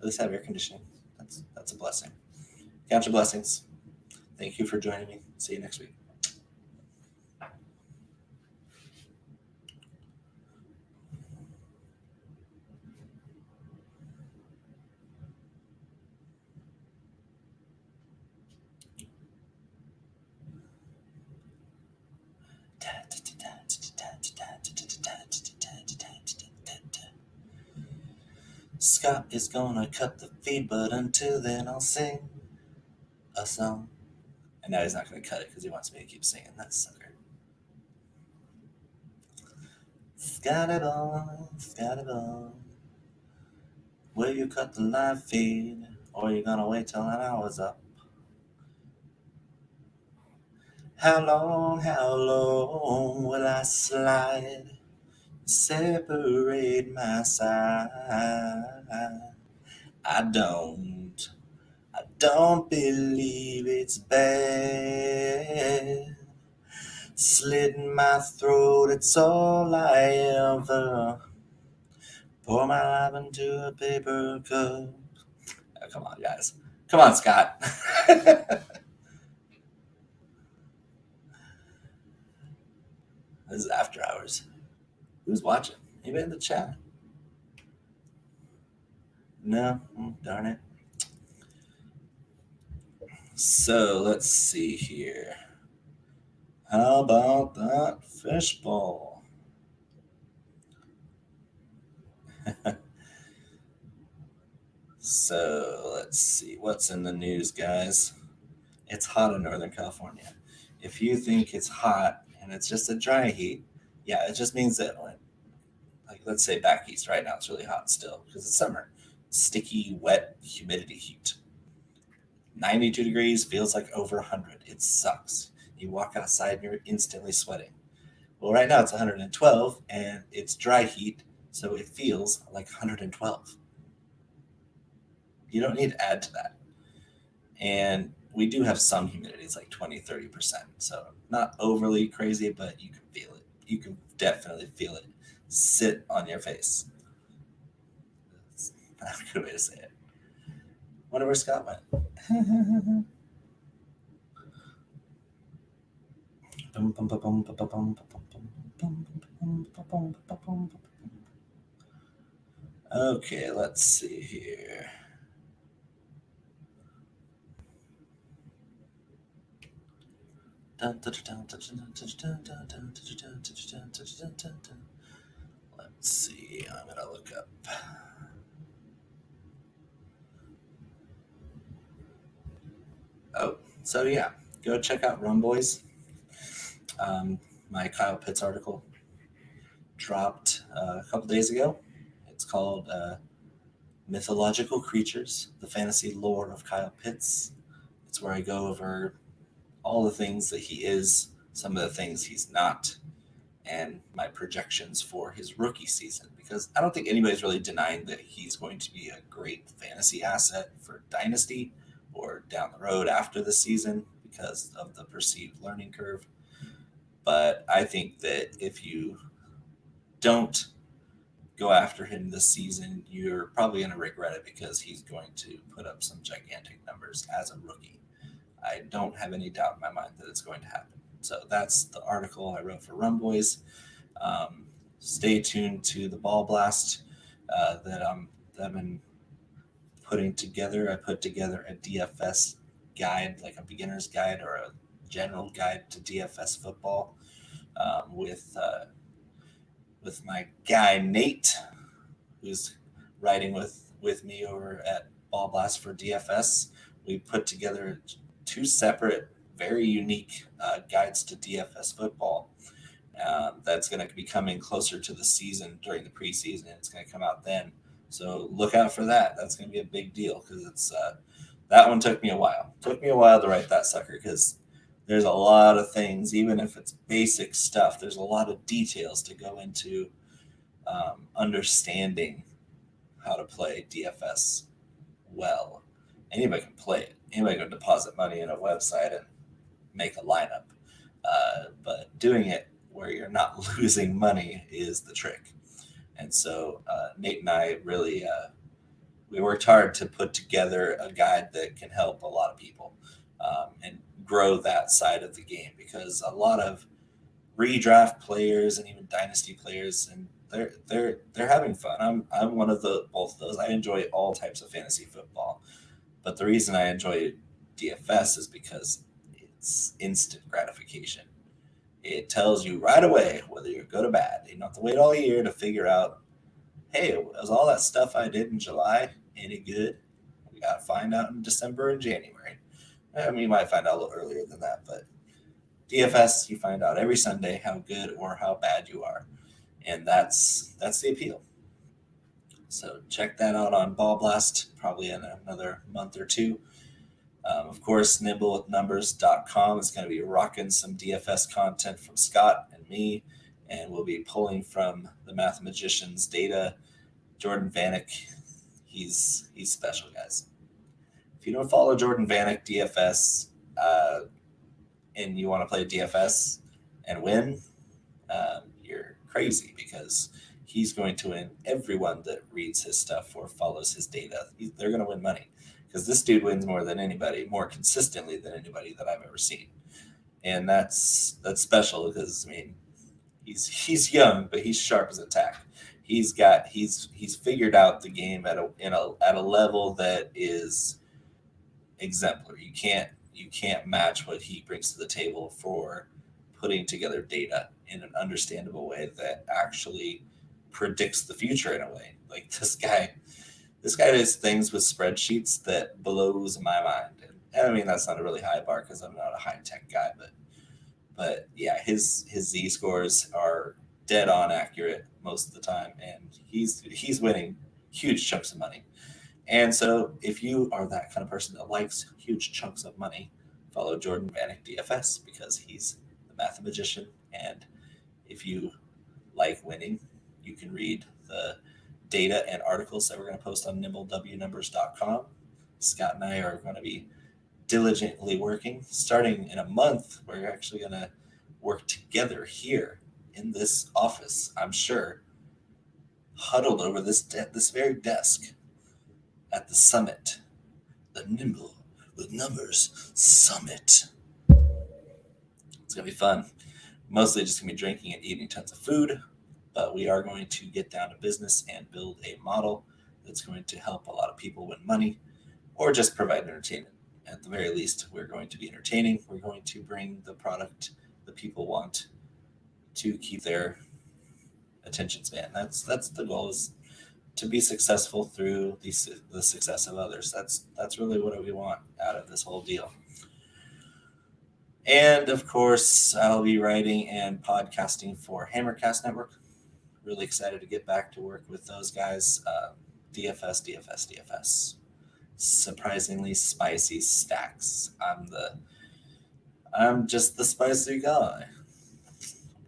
[SPEAKER 11] At least have air conditioning. That's a blessing. Count your blessings. Thank you for joining me. See you next week. Scott is gonna cut the feed, but until then I'll sing a song. And now he's not gonna cut it because he wants me to keep singing. That sucker. Scotty boy, will you cut the live feed, or are you gonna wait till an hour's up? How long will I slide? Separate my side. I don't believe it's bad. Slitting my throat, it's all I ever. Pour my life into a paper cup. Oh, come on, guys. Come on, Scott. This is after hours. Who's watching? Anybody in the chat? No? Darn it. So let's see here. How about that fishbowl? So let's see what's in the news, guys. It's hot in Northern California. If you think it's hot and it's just a dry heat, yeah, it just means that, like, let's say back east right now, it's really hot still because it's summer. Sticky, wet, humidity heat. 92 degrees feels like over 100. It sucks. You walk outside and you're instantly sweating. Well, right now it's 112 and it's dry heat, so it feels like 112. You don't need to add to that. And we do have some humidity. It's like 20-30%. So not overly crazy, but you can feel it. You can definitely feel it sit on your face. That's not a good way to say it. Wonder where Scott went. Okay, let's see here. Let's see, I'm gonna look up. Oh, so yeah, go check out Rum Boys. My Kyle Pitts article dropped a couple days ago. It's called Mythological Creatures, the Fantasy Lore of Kyle Pitts. It's where I go over all the things that he is, some of the things he's not, and my projections for his rookie season. Because I don't think anybody's really denying that he's going to be a great fantasy asset for Dynasty or down the road after the season because of the perceived learning curve. But I think that if you don't go after him this season, you're probably going to regret it because he's going to put up some gigantic numbers as a rookie. I don't have any doubt in my mind that it's going to happen. So that's the article I wrote for Rum Boys. Stay tuned to the Ball Blast that I've been putting together. I put together a DFS guide, like a beginner's guide or a general guide to DFS football with my guy Nate, who's writing with me over at Ball Blast for DFS. We put together 2 separate, very unique guides to DFS football. That's going to be coming closer to the season during the preseason. It's going to come out then. So look out for that. That's going to be a big deal because it's that one took me a while. It took me a while to write that sucker because there's a lot of things, even if it's basic stuff, there's a lot of details to go into understanding how to play DFS well. Anybody can play it. Anybody can deposit money in a website and make a lineup. But doing it where you're not losing money is the trick. And so Nate and I really, we worked hard to put together a guide that can help a lot of people and grow that side of the game, because a lot of redraft players and even dynasty players, and they're having fun. I'm one of both of those. I enjoy all types of fantasy football, but the reason I enjoy DFS is because it's instant gratification. It tells you right away whether you're good or bad. You don't have to wait all year to figure out, hey, was all that stuff I did in July any good? We got to find out in December and January. I mean, you might find out a little earlier than that, but DFS, you find out every Sunday how good or how bad you are. And that's the appeal. So check that out on Ball Blast, probably in another month or two. Of course, nimblewithnumbers.com is going to be rocking some DFS content from Scott and me, and we'll be pulling from the Mathematician's data. Jordan Vanek, he's special, guys. If you don't follow Jordan Vanek DFS and you want to play DFS and win, you're crazy, because he's going to win. Everyone that reads his stuff or follows his data, they're going to win money, because this dude wins more than anybody, more consistently than anybody that I've ever seen. And that's special, because I mean, he's young, but he's sharp as a tack. He's figured out the game at a level that is exemplary. You can't match what he brings to the table for putting together data in an understandable way that actually predicts the future in a way. Like this guy does things with spreadsheets that blows my mind. And I mean, that's not a really high bar because I'm not a high tech guy, but yeah, his Z scores are dead on accurate most of the time, and he's winning huge chunks of money. And so if you are that kind of person that likes huge chunks of money, follow Jordan Vanek DFS because he's the mathematician. And if you like winning, you can read the data and articles that we're going to post on nimblewnumbers.com. Scott and I are going to be diligently working. Starting in a month, we're actually going to work together here in this office, I'm sure, huddled over this very desk at the summit, the Nimble with Numbers Summit. It's going to be fun. Mostly just going to be drinking and eating tons of food, but we are going to get down to business and build a model that's going to help a lot of people win money or just provide entertainment. At the very least, we're going to be entertaining. We're going to bring the product that people want to keep their attention span. That's the goal, is to be successful through the success of others. That's really what we want out of this whole deal. And of course, I'll be writing and podcasting for Hammercast Network. Really excited to get back to work with those guys. DFS. Surprisingly spicy stacks. I'm just the spicy guy.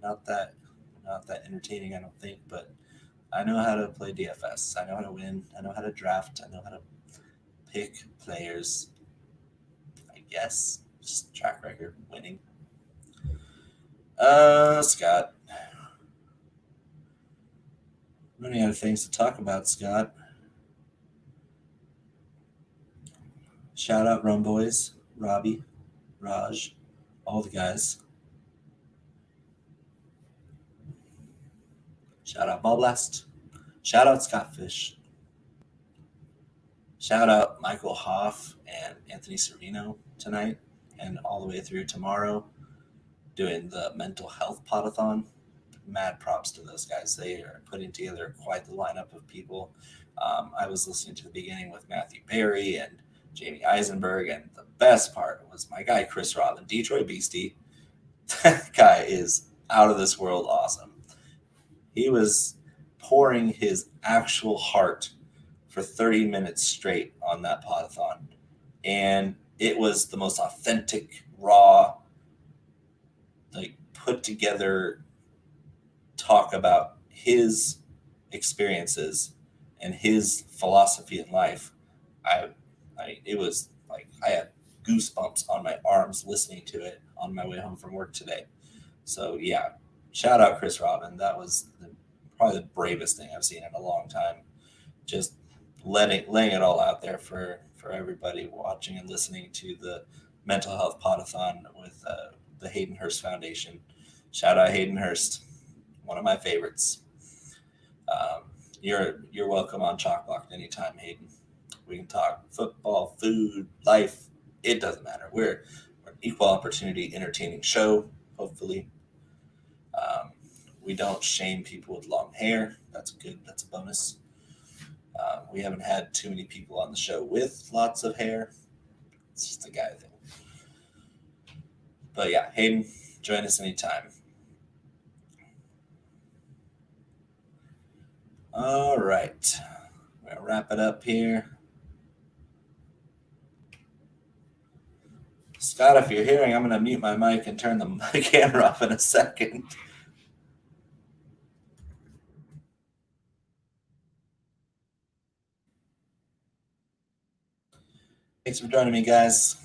[SPEAKER 11] Not that entertaining, I don't think, but I know how to play DFS. I know how to win. I know how to draft. I know how to pick players. I guess. Just track record, winning. Scott. Running out of things to talk about, Scott. Shout out Rum Boys, Robbie, Raj, all the guys. Shout out Ball Blast. Shout out Scott Fish. Shout out Michael Hoff and Anthony Serino tonight and all the way through tomorrow doing the mental health podathon. Mad props to those guys. They are putting together quite the lineup of people. I was listening to the beginning with Matthew Berry and Jamie Eisenberg, and the best part was my guy Chris Robin, Detroit Beastie. That guy is out of this world awesome. He was pouring his actual heart for 30 minutes straight on that podathon. And it was the most authentic, raw, like put together talk about his experiences and his philosophy in life. It was like I had goosebumps on my arms listening to it on my way home from work today. So yeah, shout out Chris Robin. That was probably the bravest thing I've seen in a long time. Just laying it all out there for everybody watching and listening to the mental health podathon with the Hayden Hurst Foundation. Shout out Hayden Hurst, one of my favorites. You're welcome on Chalk Block anytime, Hayden. We can talk football, food, life. It doesn't matter. We're an equal opportunity entertaining show, hopefully. We don't shame people with long hair. That's good. That's a bonus. We haven't had too many people on the show with lots of hair. It's just a guy thing. But yeah, Hayden, join us anytime. All right. We're going to wrap it up here. Scott, if you're hearing, I'm going to mute my mic and turn the camera off in a second. Thanks for joining me, guys.